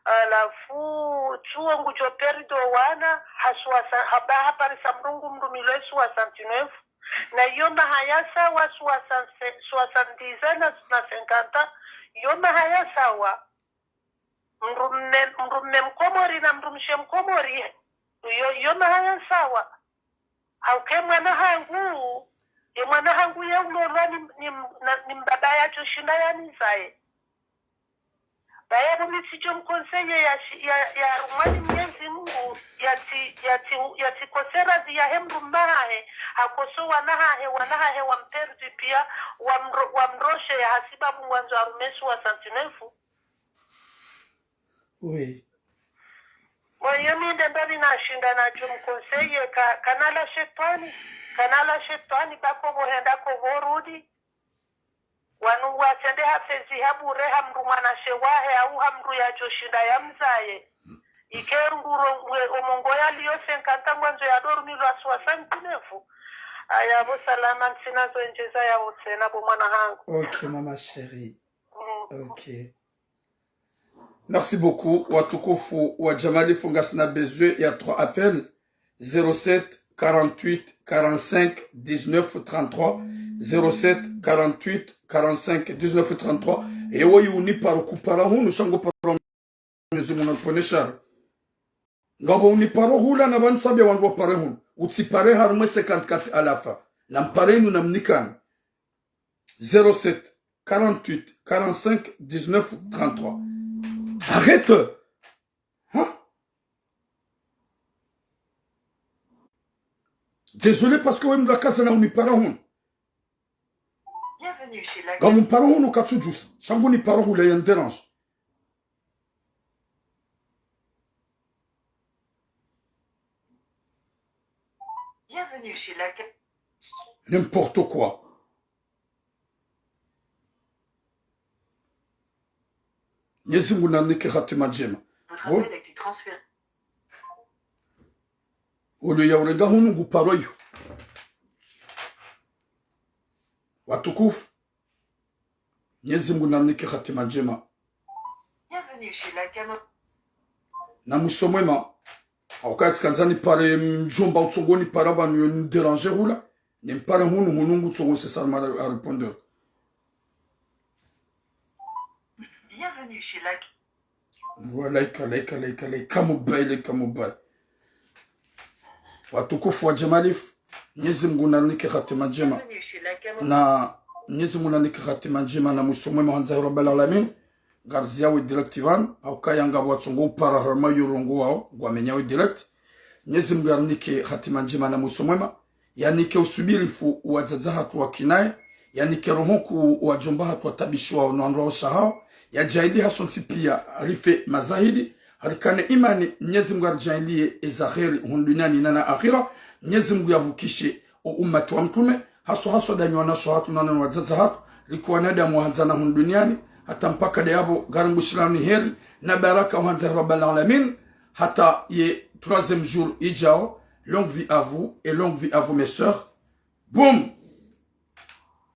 B: alafu chuo ngujo perido wana haswa habaha parisa mrungu mrumilesu wa santinefu na yoma hayasa wa suwasandiza na 50 yoma hayasa wa mrumme mkomori na mrumshe mkomori yoma hayasa wa hauke mwana hangu ye mwana hangu ya ulolwa ni mbaba ya choshinda ya nizae baya misicho mkonseye ya rumani Mwenyezi Mungu yati kosera ziya hemru mahahe hakoso wanahahe wamperdi pia wamroshe ya hasibabu mwanzo arumesu wa santinefu.
A: Oui.
B: Mwayoni ndembeli na shinda na jumkonseye kanala shetani bako bohenda kovorudi wanu watende hafezi habure hamru mwana shewahe au hamru ya joshinda ya mzaye ikenguro omongoya liyo 50 mwanzo ya dormilo aswa santinefu ayabo salama nsinazo njeza ya utena bo mwana hangu.
A: Ok mama chérie. Ok. Merci beaucoup. Watukufu wa Jamali Fungasna Bezwe, il y a 3 appels. 07 48 45 19 33. 07 48 45 19 33. Et oui, on y parle kupara hunu shango para mwenyezi mwana poneshara. Ngabo uni paro hula na bansabia wango pare hunu. Utsipare harume 54 alafa. Lampare nu namnikan. 07 48 45 19 33. Arrête! Hein? Désolé parce que vous me cassez là où nous parlons.
B: Bienvenue chez la...
A: Quand nous parlons, nous cassons juste. Chambou nous parlons, il y a un dérange.
B: Bienvenue chez la...
A: N'importe quoi. Nyezi muna nike hatima jema.
B: Votre appel a été transféré.
A: Olu ya urenga hunu nguparo yu. Watukufu. Nyezi muna nike hatima jema.
B: Bienvenue chez la cam...
A: Na musomwema. Wakati kanzani pare mjomba utsongoni paraba ni déranger hula. Ni mpare hunu ngutsongo c'est ça le répondeur.
B: Bienvenue chez la...
A: Voilà, laika mobile. Watukufu wa Jamalif, Mwenyezi Mungu nanike hatima njema.
B: Bienvenue chez la cam...
A: Na Mwenyezi Mungu nanike hatima njema na musomwe mwanza Rabbul Alamin. Garzia we direct van, au kaya ngabo watsongo para harma yorongo wao, gwamenya we direct. Mwenyezi Mungu yanike hatima njema na mwisho mwema, yanike usubirifu wazaza hatu wa kinaye, yanike rohoku wajomba hatu watabishwa unaondoa usahao, yajaili hasonsi pia rife mazahidi, harikane imani Mwenyezi Mungu arjailie ezaheri hunduniani na akhira, Mwenyezi Mungu yavukishe ummatu wa mtume, haso danyo naso hatu na wazaza hatu, likuwa nada muhanzana hunduniani, hata mpaka deyabo garambushilani heri, na baraka uhanza Rabbal Alamin, hata ye troisième jour ijao. Longue vie à vous et longue vie à vous mes sœurs. Boum!